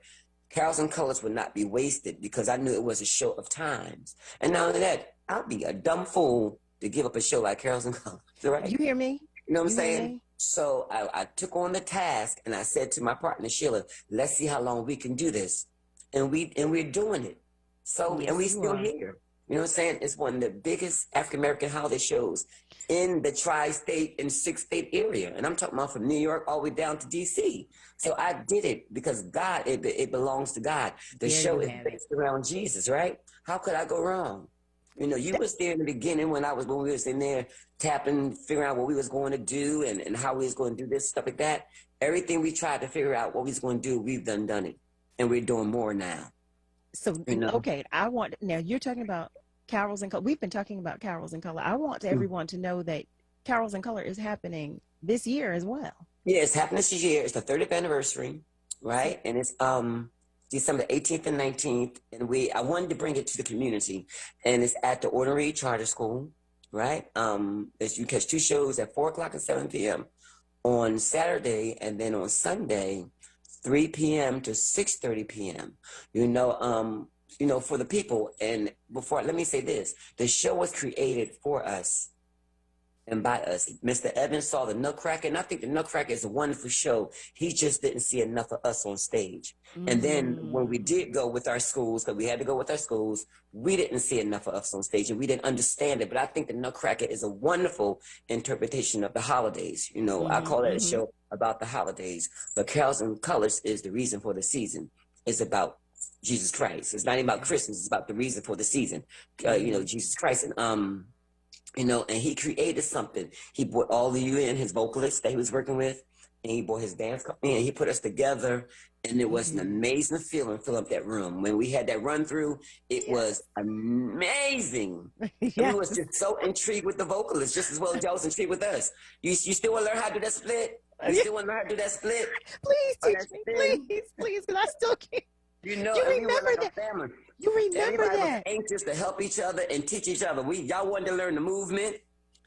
Carols and Colors would not be wasted, because I knew it was a show of times. And not only that, I'd be a dumb fool to give up a show like Carols and Colors, right? You hear me? You know what I'm saying? So I took on the task, and I said to my partner, Sheila, let's see how long we can do this. And we're doing it. So, and we still here. You know what I'm saying? It's one of the biggest African-American holiday shows in the tri-state and 6-state area. And I'm talking about from New York all the way down to D.C. So I did it because God, it belongs to God. The show is based around Jesus, right? How could I go wrong? You was there in the beginning when we was in there tapping, figuring out what we was going to do and how we was going to do this, stuff like that. Everything we tried to figure out what we was going to do, we've done it. And we're doing more now. So, okay, now you're talking about Carols and Color. We've been talking about Carols and Color. I want everyone to know that Carols and Color is happening this year as well. Yeah, it's happening this year. It's the 30th anniversary, right? And it's December 18th and 19th. And I wanted to bring it to the community. And it's at the Ordinary Charter School, right? You catch 2 shows at 4 o'clock and 7 p.m. on Saturday, and then on Sunday, 3 p.m. to 6:30 p.m. For the people. And let me say this, the show was created for us and by us. Mr. Evans saw the Nutcracker, and I think the Nutcracker is a wonderful show. He just didn't see enough of us on stage. And then when we did go with our schools, because we had to go with our schools, we didn't see enough of us on stage, and we didn't understand it. But I think the Nutcracker is a wonderful interpretation of the holidays. I call that a show about the holidays. But Carols and Colors is the reason for the season. It's about Jesus Christ. It's not even about Christmas. It's about the reason for the season. Jesus Christ. And and he created something. He brought all of you in, his vocalists that he was working with, and he brought his dance company, and he put us together, and it was an amazing feeling fill up that room. When we had that run through, it was amazing. We was just so intrigued with the vocalists, just as well as y'all was intrigued with us. You still want to learn how to do that split? You still want to learn how to do that split? Please teach me, please, because I still can't. You remember that? You remember Everybody that? was anxious to help each other and teach each other. Y'all wanted to learn the movement, you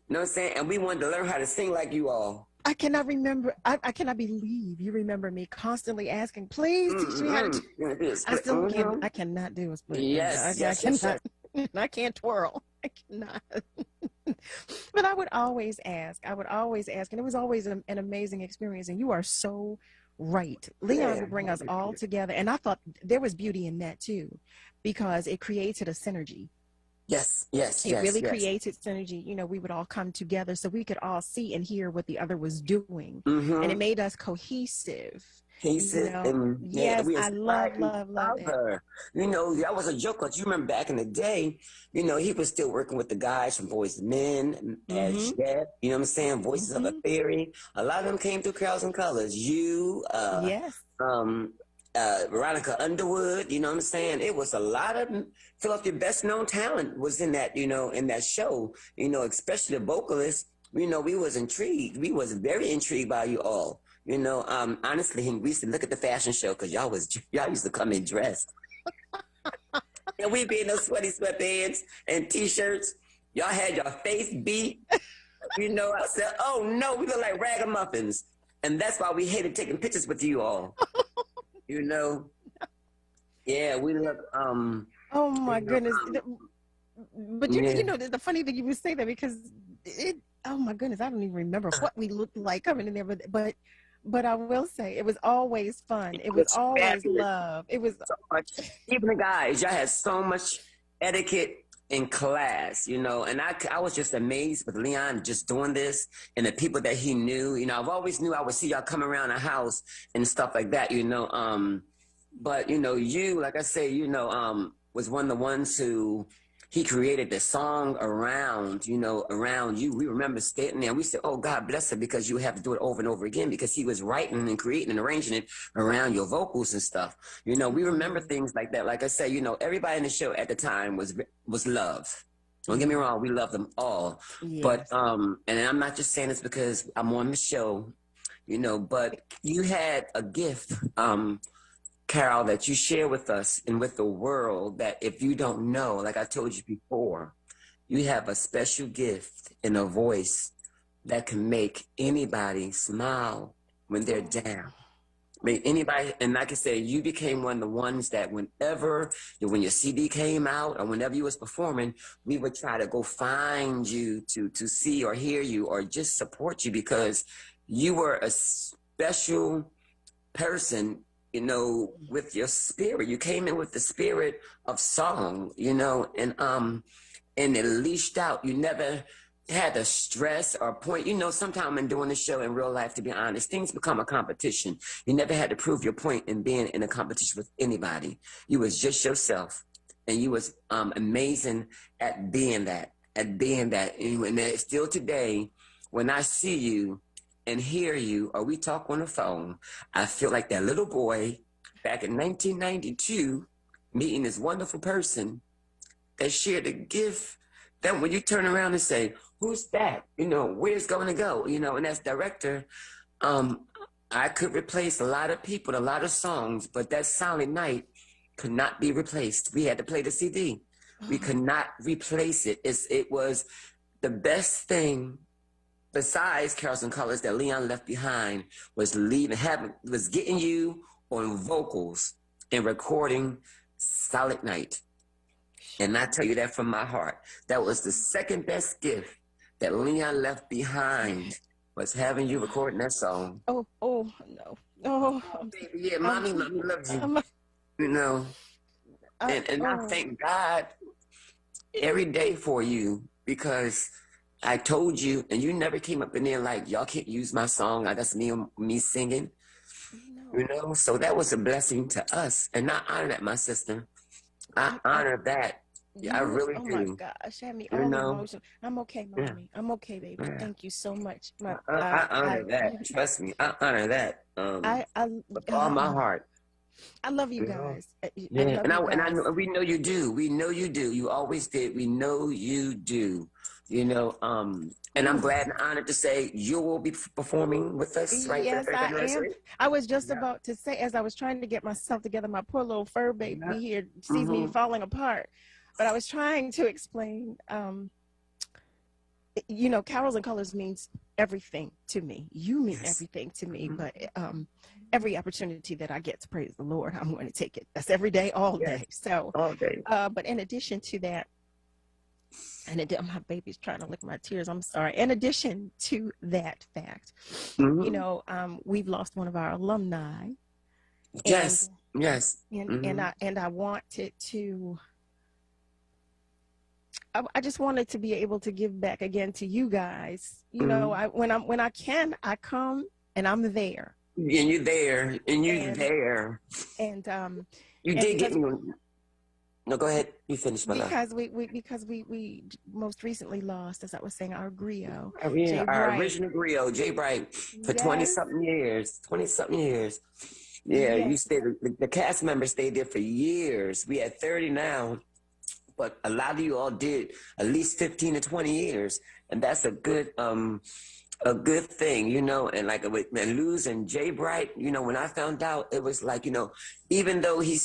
know what I'm saying? And we wanted to learn how to sing like you all. I cannot remember. I cannot believe you remember me constantly asking, please teach me how to do. I still can't. I cannot do a split. Yes, I cannot. I can't twirl. I cannot. But I would always ask. And it was always an amazing experience. And you are so right. Leon would bring us all together, and I thought there was beauty in that too, because it created a synergy. Yes. It really created synergy. We would all come together so we could all see and hear what the other was doing, and it made us cohesive. Yes, I love that. That was a joke, because you remember back in the day, he was still working with the guys from Boys and Men, as Chef, you know what I'm saying, Voices of a Theory. A lot of them came through Carols and Colors. Veronica Underwood, you know what I'm saying? It was a lot of Philadelphia best known talent was in that, in that show, especially the vocalists. you know, we was intrigued. We was very intrigued by you all. You know, honestly, we used to look at the fashion show because y'all used to come in dressed. And we be in those sweaty sweatpants and T-shirts. Y'all had your face beat. You know, I said, oh no, we look like ragamuffins. And that's why we hated taking pictures with you all. You know? Yeah, we look, oh my goodness. But you know, the funny thing you would say that because oh my goodness, I don't even remember what we looked like coming in there, but I will say it was always fun. It was always fabulous. love. It was so much. Even the guys, y'all had so much etiquette in class, you know, and I was just amazed with Leon just doing this and the people that he knew. You know, I've always knew I would see y'all come around the house and stuff like that, you know. But you know, you, like I say, you know, was one of the ones who he created the song around, you know, around you. We remember standing there and we said, oh, God bless her, because you have to do it over and over again, because he was writing and creating and arranging it around your vocals and stuff. You know, we remember things like that. Like I say, you know, everybody in the show at the time was love. Don't get me wrong, we love them all. Yes. But, and I'm not just saying this because I'm on the show, you know, but you had a gift, Carol, that you share with us and with the world, that if you don't know, like I told you before, you have a special gift in a voice that can make anybody smile when they're down. Make anybody, and like I said, you became one of the ones that when your CD came out or whenever you was performing, we would try to go find you to see or hear you or just support you, because you were a special person, you know, with your spirit. You came in with the spirit of song, you know, and it leashed out. You never had a stress or point. You know, sometime in doing the show in real life, to be honest, things become a competition. You never had to prove your point in being in a competition with anybody. You was just yourself, and you was amazing at being that, And still today, when I see you and hear you, or we talk on the phone, I feel like that little boy back in 1992 meeting this wonderful person that shared a gift that when you turn around and say, who's that? You know, where's going to go? You know, and as director, I could replace a lot of people, a lot of songs, but that Silent Night could not be replaced. We had to play the CD. We could not replace it. It was the best thing besides Carols and Colors that Leon left behind, was getting you on vocals and recording Silent Night. And I tell you that from my heart. That was the second best gift that Leon left behind, was having you recording that song. Oh no. Oh, baby, yeah, mommy loves you. You know, and I thank God every day for you, because I told you, and you never came up in there like, y'all can't use my song. That's me singing. No. You know, so that was a blessing to us. And I honor that, my sister. I honor that. I really do. Oh my gosh, had me all emotional. I'm okay, mommy. Yeah. I'm okay, baby. Yeah. Thank you so much. I honor that. Trust me, I honor that. With all my heart. I love you guys. Yeah, and I know, we know you do. We know you do. You always did. We know you do. You know, and I'm glad and honored to say you will be performing with us, right? Yes, I am. I was just about to say, as I was trying to get myself together, my poor little fur baby here sees me falling apart. But I was trying to explain, you know, Carols and Colors means everything to me. You mean everything to me. But every opportunity that I get to praise the Lord, I'm going to take it. That's every day, all day. So, all day. But in addition to that, my baby's trying to lick my tears. I'm sorry. In addition to that fact, you know, we've lost one of our alumni. Yes. And I wanted to. I just wanted to be able to give back again to you guys. You know, when I can, I come and I'm there. And you're there, and you're there. And you did get me. No, go ahead. You finish, my love. Because we most recently lost, as I was saying, our griot. Our original griot, Jay Bright, for 20-something years. 20-something years. Yeah, you stayed. The cast members stayed there for years. We had 30 now, but a lot of you all did at least 15 to 20 years. and that's a good thing, you know. And like with Luz and Jay Bright, you know, when I found out, it was like, you know, even though he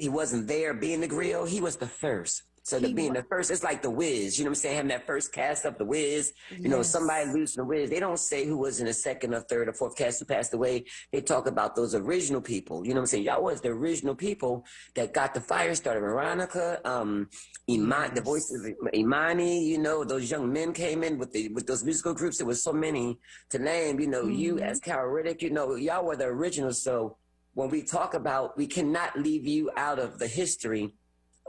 wasn't there being the grill, he was the first. So being the first, it's like the Wiz, you know what I'm saying? Having that first cast of the Wiz, you know, somebody losing the Wiz. They don't say who was in the second or third or fourth cast who passed away. They talk about those original people. You know what I'm saying? Y'all was the original people that got the fire started. Veronica, the voice of Imani, you know, those young men came in with those musical groups. There was so many to name, you know, you as Carol Riddick, you know, y'all were the originals. So when we talk about, we cannot leave you out of the history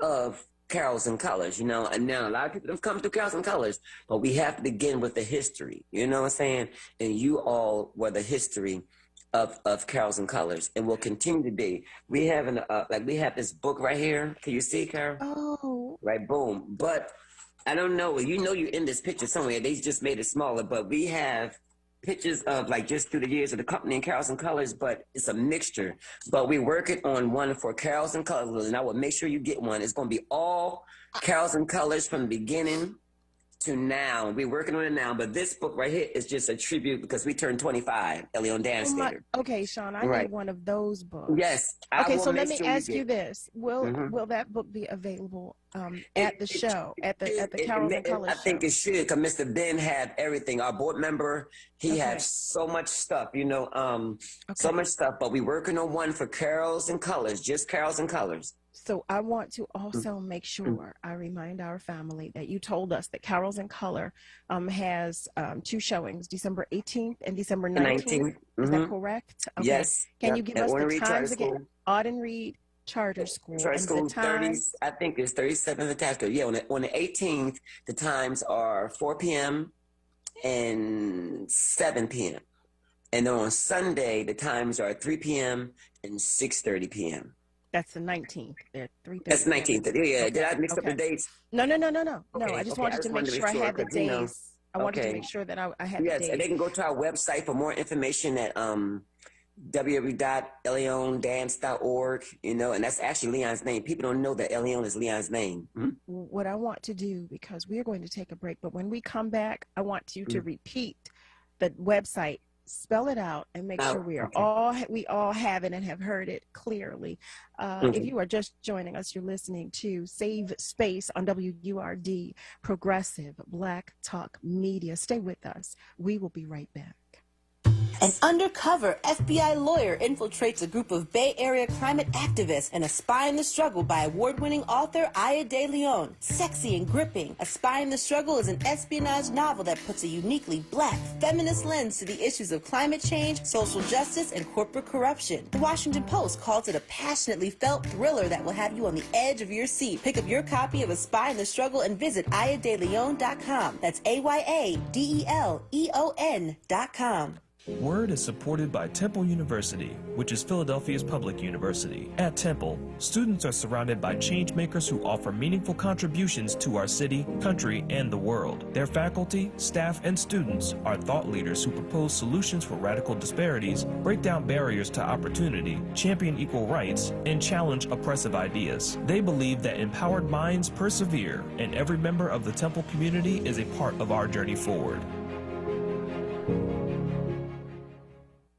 of Carols and Colors, you know, and now a lot of people have come through Carols and Colors, but we have to begin with the history, you know what I'm saying? And you all were the history of Carols and Colors, and will continue to be. We have we have this book right here. Can you see, Carol? Oh. Right, boom. But I don't know, you know you're in this picture somewhere. They just made it smaller, but we have pictures of like just through the years of the company and Carols and Colors, but it's a mixture. But we're working on one for Carols and Colors, and I will make sure you get one. It's going to be all Carols and Colors from the beginning to now. We're working on it now, but this book right here is just a tribute because we turned 25, Elion Dance Theater. Okay, Sean, I need one of those books. Yes. Okay, so let me ask you this: Will that book be available at the show, at the Carols and Colors I think it should, because Mr. Ben had everything. Our board member, he has so much stuff, you know, so much stuff. But we're working on one for Carols and Colors, just Carols and Colors. So I want to also make sure I remind our family that you told us that Carols in Color has 2 showings, December 18th and December 19th. Is that correct? Okay. Yes. Can you give us the times again? Auden Reed Charter School. Charter School, 30, I think it's 37th attached. Yeah, on the 18th, the times are 4 p.m. and 7 p.m. And then on Sunday, the times are 3 p.m. and 6:30 p.m. That's the 19th. That's the 19th. Yeah, did I mix up the dates? No. I just wanted to make sure I had the days. I wanted to make sure that I had the days. Yes, and they can go to our website for more information at www.eliondance.org, you know, and that's actually Leon's name. People don't know that Elion is Leon's name. What I want to do, because we are going to take a break, but when we come back, I want you to repeat the website, spell it out, and make sure we all have it and have heard it clearly. If you are just joining us, you're listening to Save Space on WURD, Progressive Black Talk Media. Stay with us. We will be right back. An undercover FBI lawyer infiltrates a group of Bay Area climate activists in A Spy in the Struggle by award-winning author Aya De Leon. Sexy and gripping, A Spy in the Struggle is an espionage novel that puts a uniquely black, feminist lens to the issues of climate change, social justice, and corporate corruption. The Washington Post calls it a passionately felt thriller that will have you on the edge of your seat. Pick up your copy of A Spy in the Struggle and visit ayadeleon.com. That's AYADELEON.com. WORD is supported by Temple University, which is Philadelphia's public university. At Temple, students are surrounded by change makers who offer meaningful contributions to our city, country, and the world. Their faculty, staff, and students are thought leaders who propose solutions for radical disparities, break down barriers to opportunity, champion equal rights, and challenge oppressive ideas. They believe that empowered minds persevere, and every member of the Temple community is a part of our journey forward.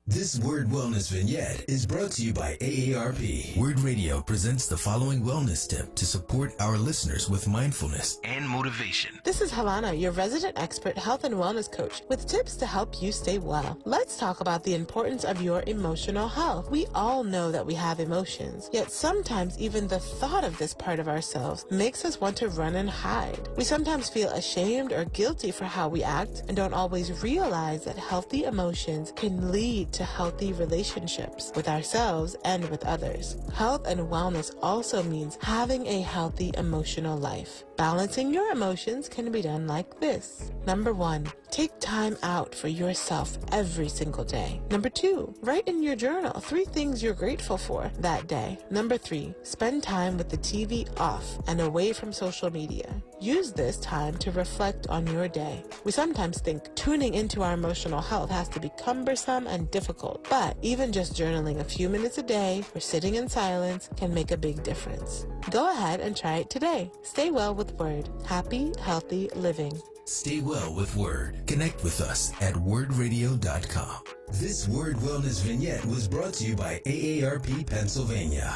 This Word Wellness vignette is brought to you by AARP. Word Radio presents the following wellness tip to support our listeners with mindfulness and motivation. This is Helana, your resident expert health and wellness coach, with tips to help you stay well. Let's talk about the importance of your emotional health. We all know that we have emotions, yet sometimes even the thought of this part of ourselves makes us want to run and hide. We sometimes feel ashamed or guilty for how we act and don't always realize that healthy emotions can lead to healthy relationships with ourselves and with others. Health and wellness also means having a healthy emotional life. Balancing your emotions can be done like this. Number 1, take time out for yourself every single day. Number 2, write in your journal 3 things you're grateful for that day. Number 3, spend time with the TV off and away from social media. Use this time to reflect on your day. We sometimes think tuning into our emotional health has to be cumbersome and difficult, but even just journaling a few minutes a day or sitting in silence can make a big difference. Go ahead and try it today. Stay well with with Word. Happy, healthy living. Stay well with Word. Connect with us at wordradio.com. This Word Wellness vignette was brought to you by AARP Pennsylvania.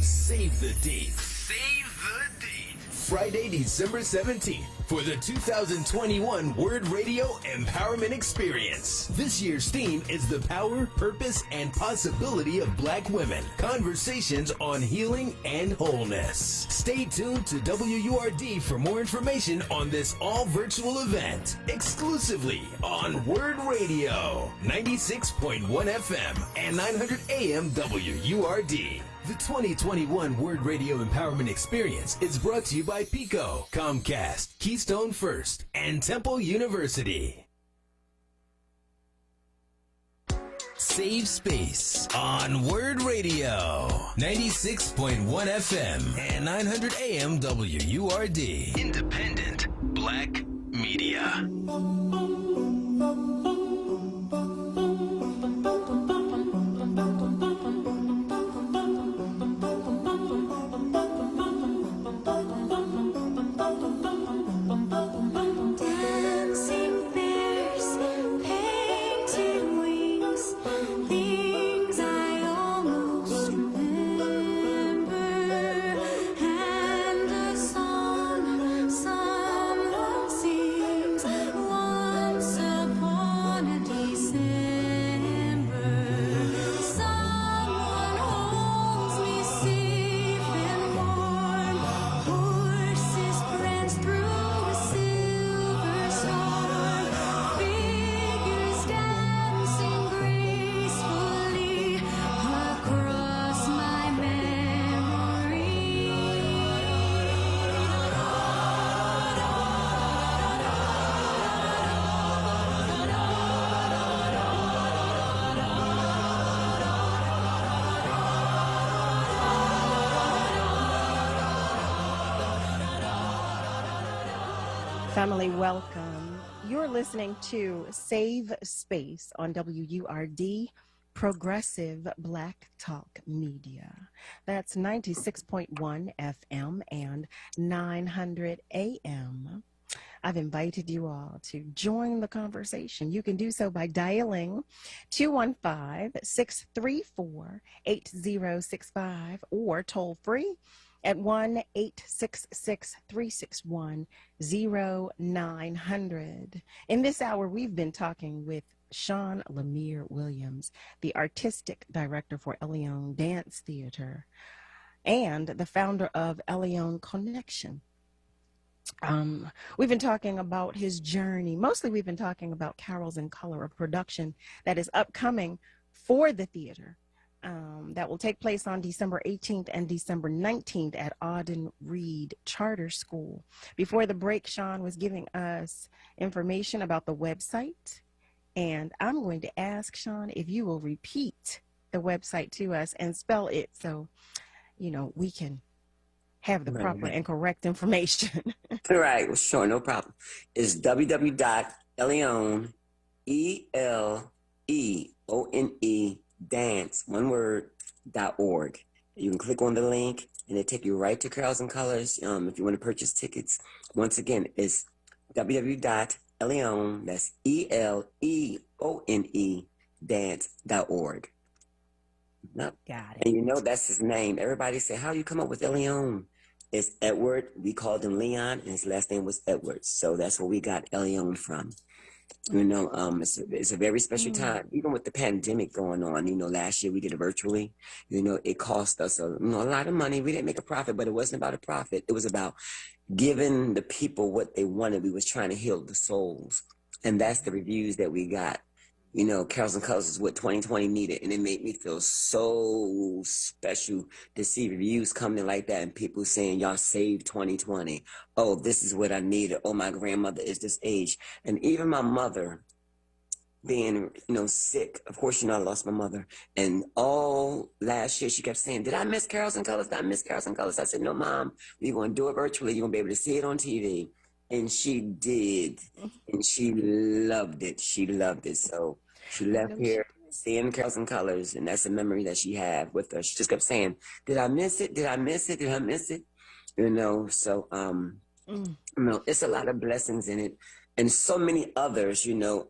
Save the date. Save the date. Friday, December 17th for the 2021 Word Radio Empowerment Experience. This year's theme is the power, purpose, and possibility of Black women. Conversations on healing and wholeness. Stay tuned to WURD for more information on this all-virtual event. Exclusively on Word Radio, 96.1 FM and 900 AM WURD. The 2021 Word Radio Empowerment Experience is brought to you by Pico, Comcast, Keystone First, and Temple University. Save Space on Word Radio, 96.1 FM and 900 AM WURD. Independent Black Media. Dancing bears, painted wings, things I almost remember, and a song someone sings once upon a December. Someone holds me safe and warm, horses prance through a silver storm, figures dancing gracefully across my memory. Family, welcome. You're listening to Save Space on WURD, Progressive Black Talk Media. That's 96.1 FM and 900 AM. I've invited you all to join the conversation. You can do so by dialing 215-634-8065 or toll free at 1-866-361-0900. In this hour, we've been talking with Sean Lemire Williams, the artistic director for Elione Dance Theater and the founder of Elione Connection. We've been talking about his journey. Mostly we've been talking about Carols in Color, a production that is upcoming for the theater. That will take place on December 18th and December 19th at Auden Reed Charter School. Before the break, Sean was giving us information about the website, and I'm going to ask Sean if you will repeat the website to us and spell it so, you know, we can have the proper and correct information. Right, well, sure, no problem. It's www.Elione, ELEONE, dance, one word, .org. You can click on the link and it'll take you right to Carols and Colors. If you want to purchase tickets, once again, it's www.Elione, that's ELEONE, dance.org. No. Got it. And you know that's his name. Everybody say, how you come up with Elione? It's Edward. We called him Leon, and his last name was Edwards. So that's where we got Elione from. You know, it's a very special time, even with the pandemic going on. You know, last year we did it virtually. You know, it cost us a lot of money. We didn't make a profit, but it wasn't about a profit. It was about giving the people what they wanted. We was trying to heal the souls. And that's the reviews that we got. You know, Carols and Colors is what 2020 needed. And it made me feel so special to see reviews coming like that and people saying, y'all saved 2020. Oh, this is what I needed. Oh, my grandmother is this age. And even my mother being, sick. Of course, I lost my mother. And all last year she kept saying, did I miss Carols and Colors? Did I miss Carols and Colors? I said, no, Mom, we're going to do it virtually. You're going to be able to see it on TV. And she did. And she loved it. She loved it. So she left here seeing Carols and Colors, and that's a memory that she had with her. She just kept saying, "Did I miss it? Did I miss it? Did I miss it?" You know, so you know, it's a lot of blessings in it, and so many others. You know,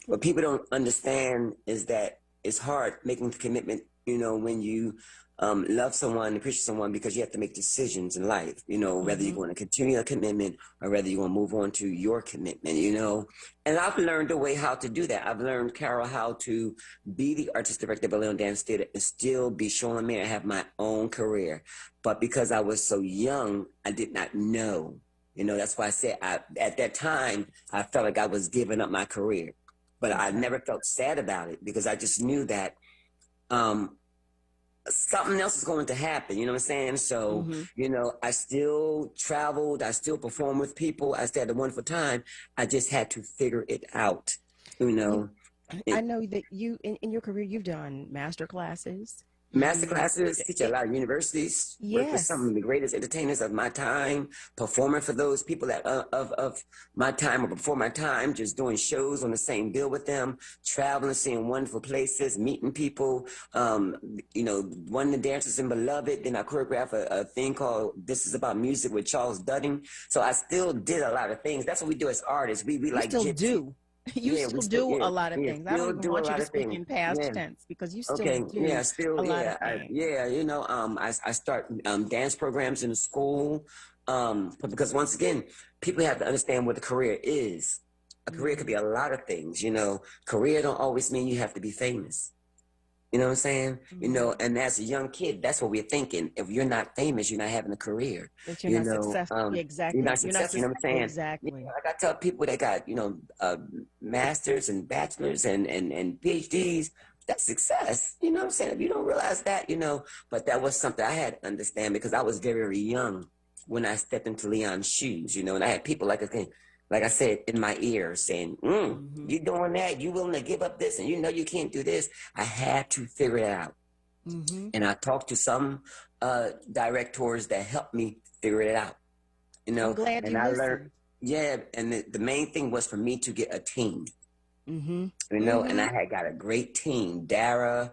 what people don't understand is that it's hard making the commitment. You know, when you love someone, appreciate someone, because you have to make decisions in life, you know, whether you're going to continue a commitment or whether you're going to move on to your commitment, you know. And I've learned a way how to do that. I've learned, Carol, how to be the artist director of Leon Dance Theater and still be showing me and have my own career. But because I was so young, I did not know. You know, that's why I said at that time, I felt like I was giving up my career. But I never felt sad about it because I just knew that something else is going to happen, you know what I'm saying? So, you know, I still traveled, I still performed with people, I still had a wonderful time. I just had to figure it out, you know. I know that you, in your career, you've done master classes. Master classes, teach at a lot of universities, work with some of the greatest entertainers of my time, performing for those people that of my time or before my time, just doing shows on the same bill with them, traveling, seeing wonderful places, meeting people, you know, one of the dancers in Beloved. Then I choreographed a thing called This Is About Music with Charles Dudding. So I still did a lot of things. That's what we do as artists. We like still gypsy. do. You still do a lot of things. I don't even want you to speak in past Yeah. tense because you still Okay, do yeah, still, a lot yeah, of things. you know, I start dance programs in the school, but because once again, people have to understand what a career is. A career could be a lot of things, you know. Career don't always mean you have to be famous. You know what I'm saying? You know, and as a young kid, that's what we're thinking. If you're not famous, you're not having a career. That you're you not know, successful. Exactly. You're not successful, you know what I'm saying? Exactly. Yeah, like I tell people that got, you know, masters and bachelors and PhDs, that's success. You know what I'm saying? If you don't realize that, you know, but that was something I had to understand because I was very, very young when I stepped into Leon's shoes, you know, and I had people like I said, in my ear saying, you doing that? You willing to give up this? And you know you can't do this. I had to figure it out. And I talked to some directors that helped me figure it out. You know, I'm glad and you I listened. learned, yeah, and the main thing was for me to get a team. You know, and I had got a great team. Dara,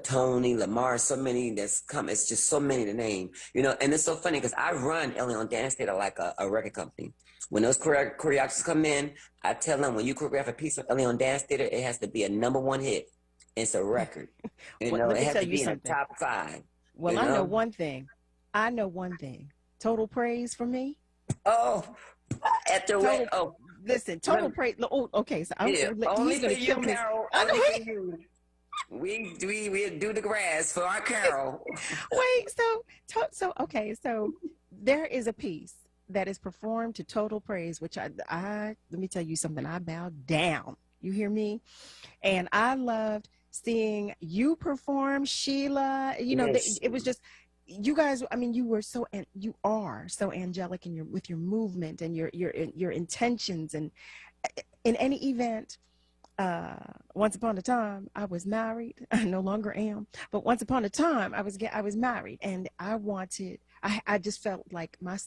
Tony, Lamar, so many that's come. It's just so many to name, you know. And it's so funny because I run Leon Dance Theater like a record company. When those choreographers come in, I tell them, when you choreograph a piece of Leon Dance Theater, it has to be a #1 hit. It's a record. You Well, know, let it me has tell to you be in the something. top 5. Well, you I know one thing. Total praise for me. Oh, after Total, what? Oh, listen, total praise. Oh, okay. So I'm yeah, he's only going for to you, kill me. Carol. I know. Only for you. We do the grass for our Carol. Wait, so okay, so there is a piece that is performed to total praise, which I let me tell you something, I bowed down. You hear me? And I loved seeing you perform, Sheila. You know, Yes. it was just you guys. I mean, you are so angelic in with your movement and your intentions, and in any event. Once upon a time, I was married. I no longer am, but once upon a time, I was married, and I just felt like my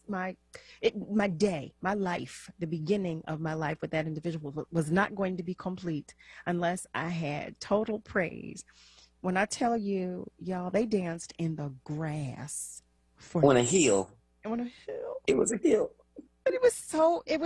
life, the beginning of my life with that individual was not going to be complete unless I had total praise. When I tell you, y'all, they danced in the grass On a hill. On a hill. It was a hill. But it was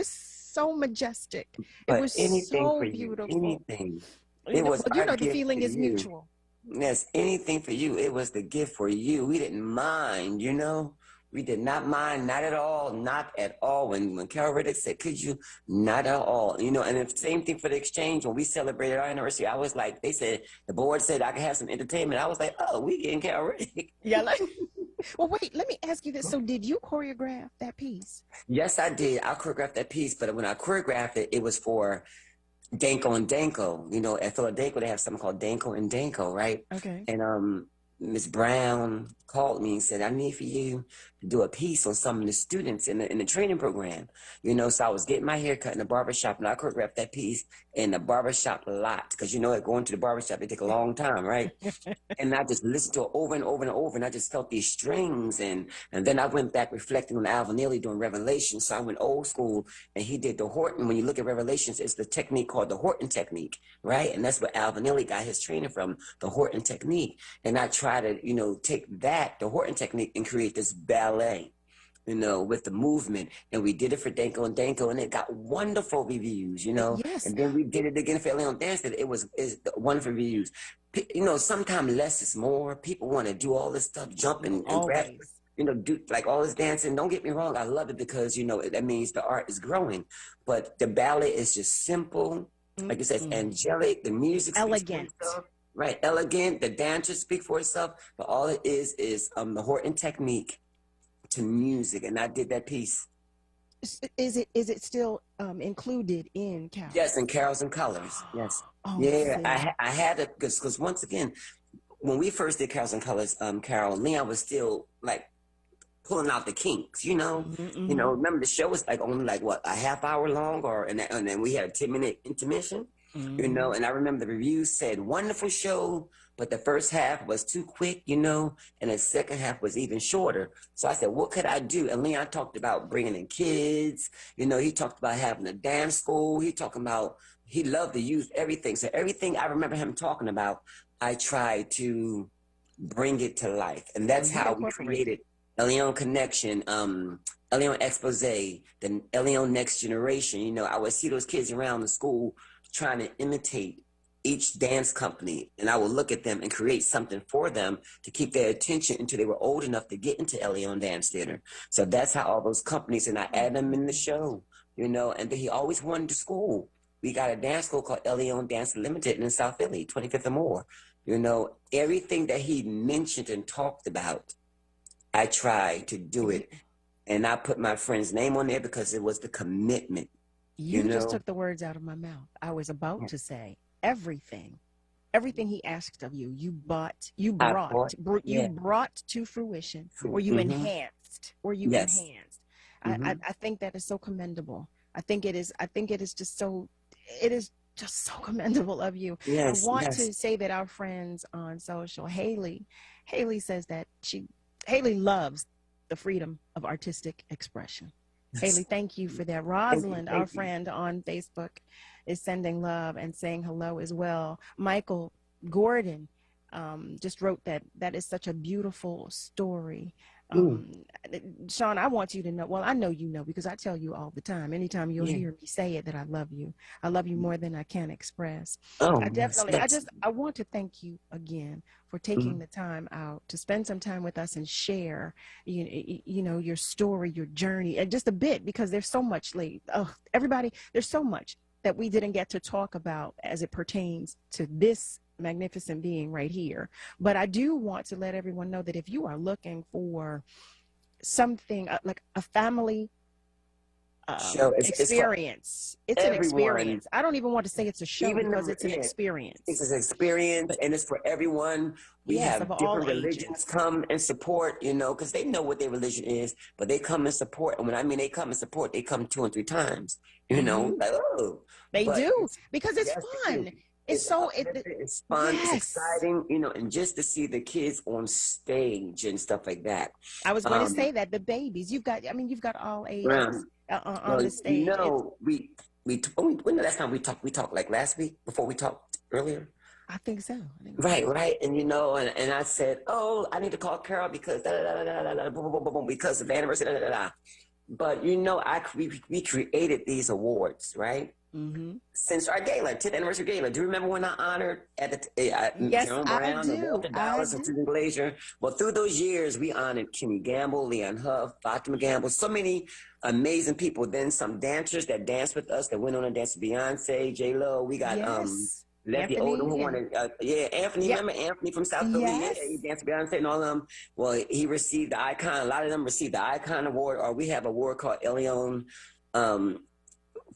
so majestic. But It was anything so for you, beautiful. anything. You It know, was but you our know the gift feeling to is you. mutual. Yes, anything for you. It was the gift for you. We didn't mind, you know. We did not mind, not at all, not at all. When Carol Riddick said, could you? Not at all. You know, and the same thing for the exchange. When we celebrated our anniversary, I was like, the board said I could have some entertainment. I was like, oh, we getting Carol Riddick. Yeah, like, well, wait, let me ask you this. So did you choreograph that piece? Yes, I did. I choreographed that piece, but when I choreographed it, it was for Danko and Danko. You know, at Philadelphia, they have something called Danko and Danko, right? Okay. And Miss Brown called me and said, I need for you to do a piece on some of the students in the training program. You know, so I was getting my hair cut in the barbershop, and I choreographed that piece in the barbershop lot. Because, you know, going to the barbershop, it take a long time, right? And I just listened to it over and over and over, and I just felt these strings. And then I went back reflecting on Alvin Ailey doing Revelation. So I went old school, and he did the Horton. When you look at Revelations, it's the technique called the Horton technique, right? And that's where Alvin Ailey got his training from, the Horton technique. And I try to, you know, take that, the Horton technique, and create this ballet, you know, with the movement. And we did it for Danko and Danko, and it got wonderful reviews, you know. Yes. And then we did it again for Leon Dance. It's wonderful reviews. You know, sometimes less is more. People want to do all this stuff, jumping and grab, you know, do like all this dancing. Don't get me wrong, I love it because, you know, that means the art is growing. But the ballet is just simple. Like you said, it's angelic. The music, elegant. Right, elegant. The dancers speak for itself, but all it is the Horton technique to music, and I did that piece. Is it still included in Carols? Yes, in Carols and Colors. Yes. Oh, yeah, I had it because once again, when we first did Carols and Colors, Carol and Leon was still like pulling out the kinks, you know. You know, remember the show was like only like what, a half hour long, and then we had a 10-minute intermission. You know, and I remember the reviews said, wonderful show, but the first half was too quick, you know, and the second half was even shorter. So I said, what could I do? And Leon talked about bringing in kids. You know, he talked about having a dance school. He loved the youth, everything. So everything I remember him talking about, I tried to bring it to life. And that's how we created Elion Connection, Elion Expose, the Elion Next Generation. You know, I would see those kids around the school trying to imitate each dance company, and I would look at them and create something for them to keep their attention until they were old enough to get into Elion Dance Theater. So that's how all those companies, and I add them in the show, you know. And then he always wanted to school. We got a dance school called Elion Dance Limited in South Philly, 25th and more. You know, everything that he mentioned and talked about, I tried to do it, and I put my friend's name on there because it was the commitment. You just took the words out of my mouth. I was about to say everything he asked of you, you brought to fruition, or you enhanced, I think that is so commendable. It is just so commendable of you. Yes, I want to say that our friends on social, Haley says that Haley loves the freedom of artistic expression. Haley, thank you for that. Rosalind, our friend on Facebook, is sending love and saying hello as well. Michael Gordon just wrote that is such a beautiful story. Sean, I want you to know, well, I know you know because I tell you all the time, anytime you'll hear me say it, that I love you more than I can express. I want to thank you again for taking the time out to spend some time with us and share, you know, your story, your journey, and just a bit, because there's so much everybody, there's so much that we didn't get to talk about as it pertains to this magnificent being right here. But I do want to let everyone know that if you are looking for something like a family experience, it's an experience. I don't even want to say it's a show because it's an experience. It's an experience, and it's for everyone. We have different religions come and support, you know, because they know what their religion is, but they come and support. And when I mean they come and support, they come 2 and 3 times, you know, like, they do, because it's fun. It's fun, it's exciting, you know, and just to see the kids on stage and stuff like that. I was going to say that the babies, you've got all ages on the stage. You know, when the last time we talked like last week before we talked earlier. I think so. Right. And you know, and I said, oh, I need to call Carol because because of the anniversary, But you know, we created these awards, right? Since our gala, 10th anniversary gala. Do you remember when I honored at the Jerome Brown and Walter Dallas and Susan Glazier? Well, through those years, we honored Kimmy Gamble, Leon Huff, Fatima Gamble, so many amazing people. Then some dancers that danced with us that went on and danced with Beyonce, J-Lo. We got Lefty Odom, who wanted, Anthony. Remember Anthony from South Philly? Yeah, he danced with Beyonce and all of them. Well, he received the Icon. A lot of them received the Icon Award, or we have an award called Elion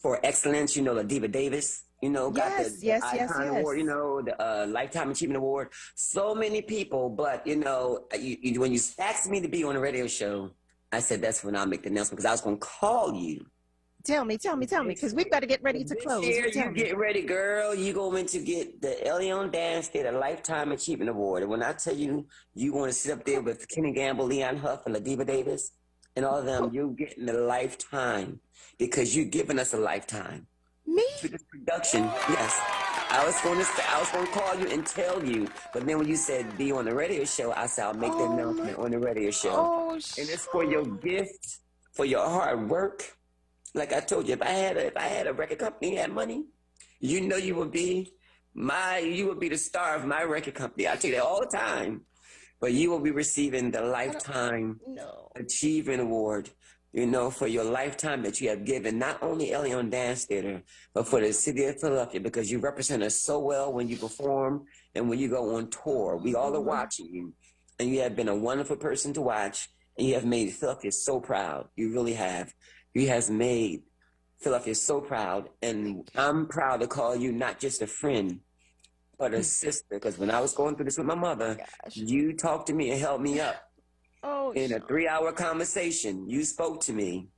for excellence. You know, the Diva Davis. You know, got the Icon Award. You know, the Lifetime Achievement Award. So many people, but you know, when you asked me to be on a radio show, I said that's when I'll make the announcement because I was going to call you. Tell me, because we've got to get ready to close. Here, you get ready, girl. You going to get the Elion Dance Theater Lifetime Achievement Award. And when I tell you, you want to sit up there with Kenny Gamble, Leon Huff, and LaDiva Davis, and all of them, you're getting a lifetime because you're giving us a lifetime. Me? To this production, yes. I was going to call you and tell you, but then when you said be on the radio show, I said I'll make the announcement on the radio show. And it's for your gift, for your hard work. Like I told you, if I had a record company and had money, you know you would be the star of my record company. I tell you that all the time. But you will be receiving the Lifetime Achievement Award, you know, for your lifetime that you have given not only Elion Dance Theater, but for the city of Philadelphia, because you represent us so well when you perform and when you go on tour. We all are watching you, and you have been a wonderful person to watch, and you have made Philadelphia so proud. You really have. You have made Philadelphia so proud, and I'm proud to call you not just a friend, but a sister, because when I was going through this with my mother, you talked to me and held me up. In a 3-hour conversation, you spoke to me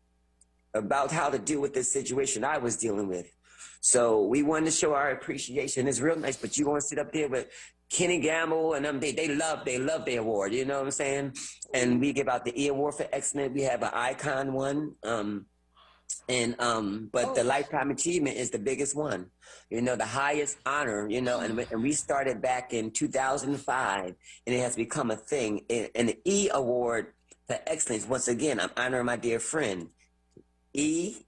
about how to deal with this situation I was dealing with. So we wanted to show our appreciation. It's real nice, but you want to sit up there with Kenny Gamble and them, they love their award, you know what I'm saying? And we give out the E Award for Excellence. We have an Icon one. But the Lifetime Achievement is the biggest one, you know, the highest honor, you know, and we started back in 2005, and it has become a thing. And the E Award for Excellence, once again, I'm honoring my dear friend, Leon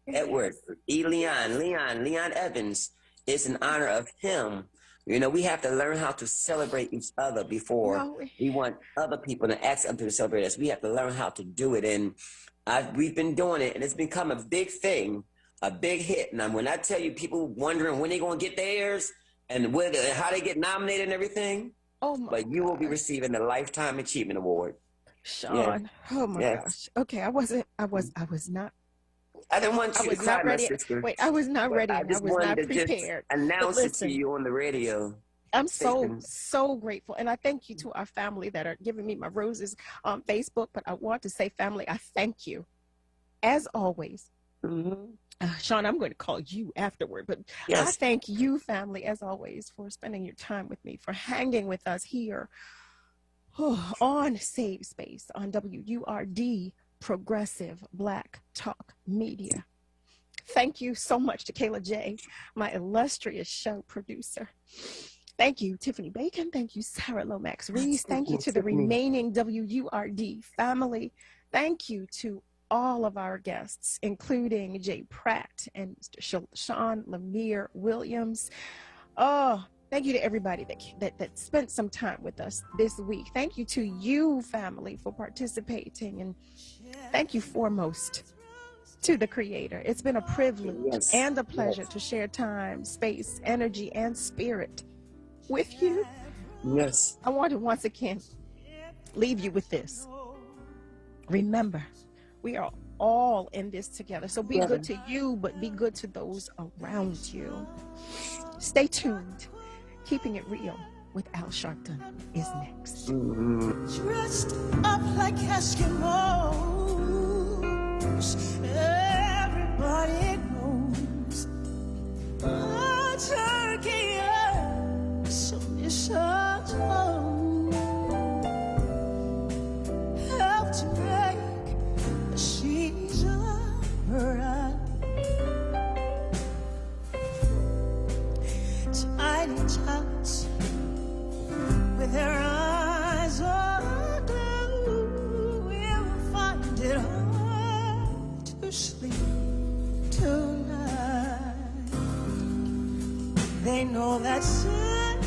Evans. It's an honor of him. You know, we have to learn how to celebrate each other before we want other people to ask them to celebrate us. We have to learn how to do it. And we've been doing it, and it's become a big thing, a big hit. And when I tell you, people wondering when they're going to get theirs and how they get nominated and everything, but you will be receiving the Lifetime Achievement Award. Sean, oh my gosh. Okay, I was not. I didn't want you to cry, my sister. Wait, I was not ready. I was not prepared. Just announce it to you on the radio. I'm so grateful. And I thank you to our family that are giving me my roses on Facebook. But I want to say, family, I thank you. As always. Sean, I'm going to call you afterward. But I thank you, family, as always, for spending your time with me, for hanging with us here on Save Space on WURD Progressive Black Talk Media. Thank you so much to Kayla J, my illustrious show producer. Thank you, Tiffany Bacon. Thank you, Sarah Lomax Reese. Thank you to the remaining WURD family. Thank you to all of our guests, including Jay Pratt and Mr. Sean Lemire Williams. Thank you to everybody that spent some time with us this week. Thank you to you, family, for participating. And thank you foremost to the Creator. It's been a privilege and a pleasure to share time, space, energy, and spirit with you. Yes. I want to once again leave you with this. Remember, we are all in this together. So be good to you, but be good to those around you. Stay tuned. Keeping It Real with Al Sharpton is next. Dressed up like Eskimos, everybody knows a turkey so mistletoe help to make the season bright. Tiny tots with their eyes aglow will find it hard to sleep tonight. They know that Santa's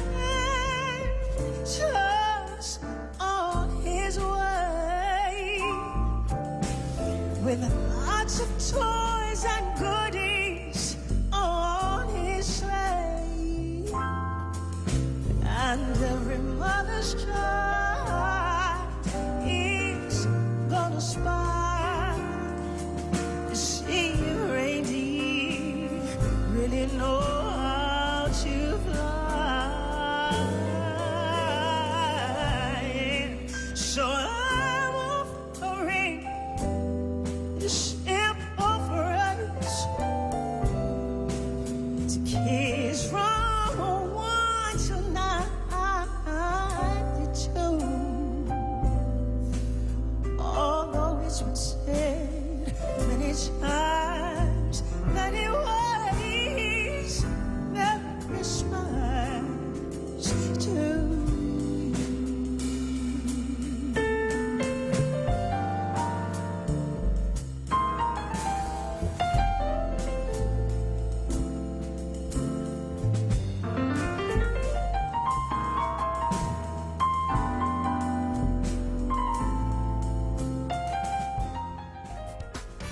on his way with lots of toys and goodies on his sleigh. And every mother's child is gonna spy to see a reindeer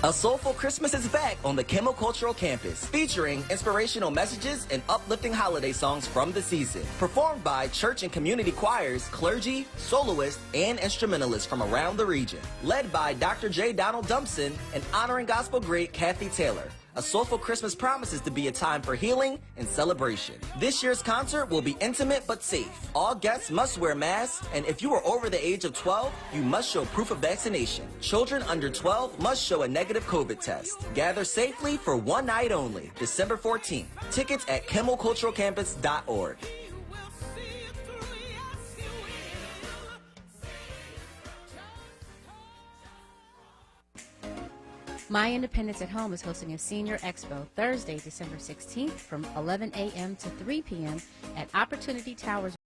A Soulful Christmas is back on the Kimmel Cultural Campus, featuring inspirational messages and uplifting holiday songs from the season. Performed by church and community choirs, clergy, soloists, and instrumentalists from around the region. Led by Dr. J. Donald Dumpson and honoring gospel great Kathy Taylor. A Soulful Christmas promises to be a time for healing and celebration. This year's concert will be intimate but safe. All guests must wear masks, and if you are over the age of 12, you must show proof of vaccination. Children under 12 must show a negative COVID test. Gather safely for one night only, December 14th. Tickets at KimmelCulturalCampus.org. My Independence at Home is hosting a senior expo Thursday, December 16th from 11 a.m. to 3 p.m. at Opportunity Towers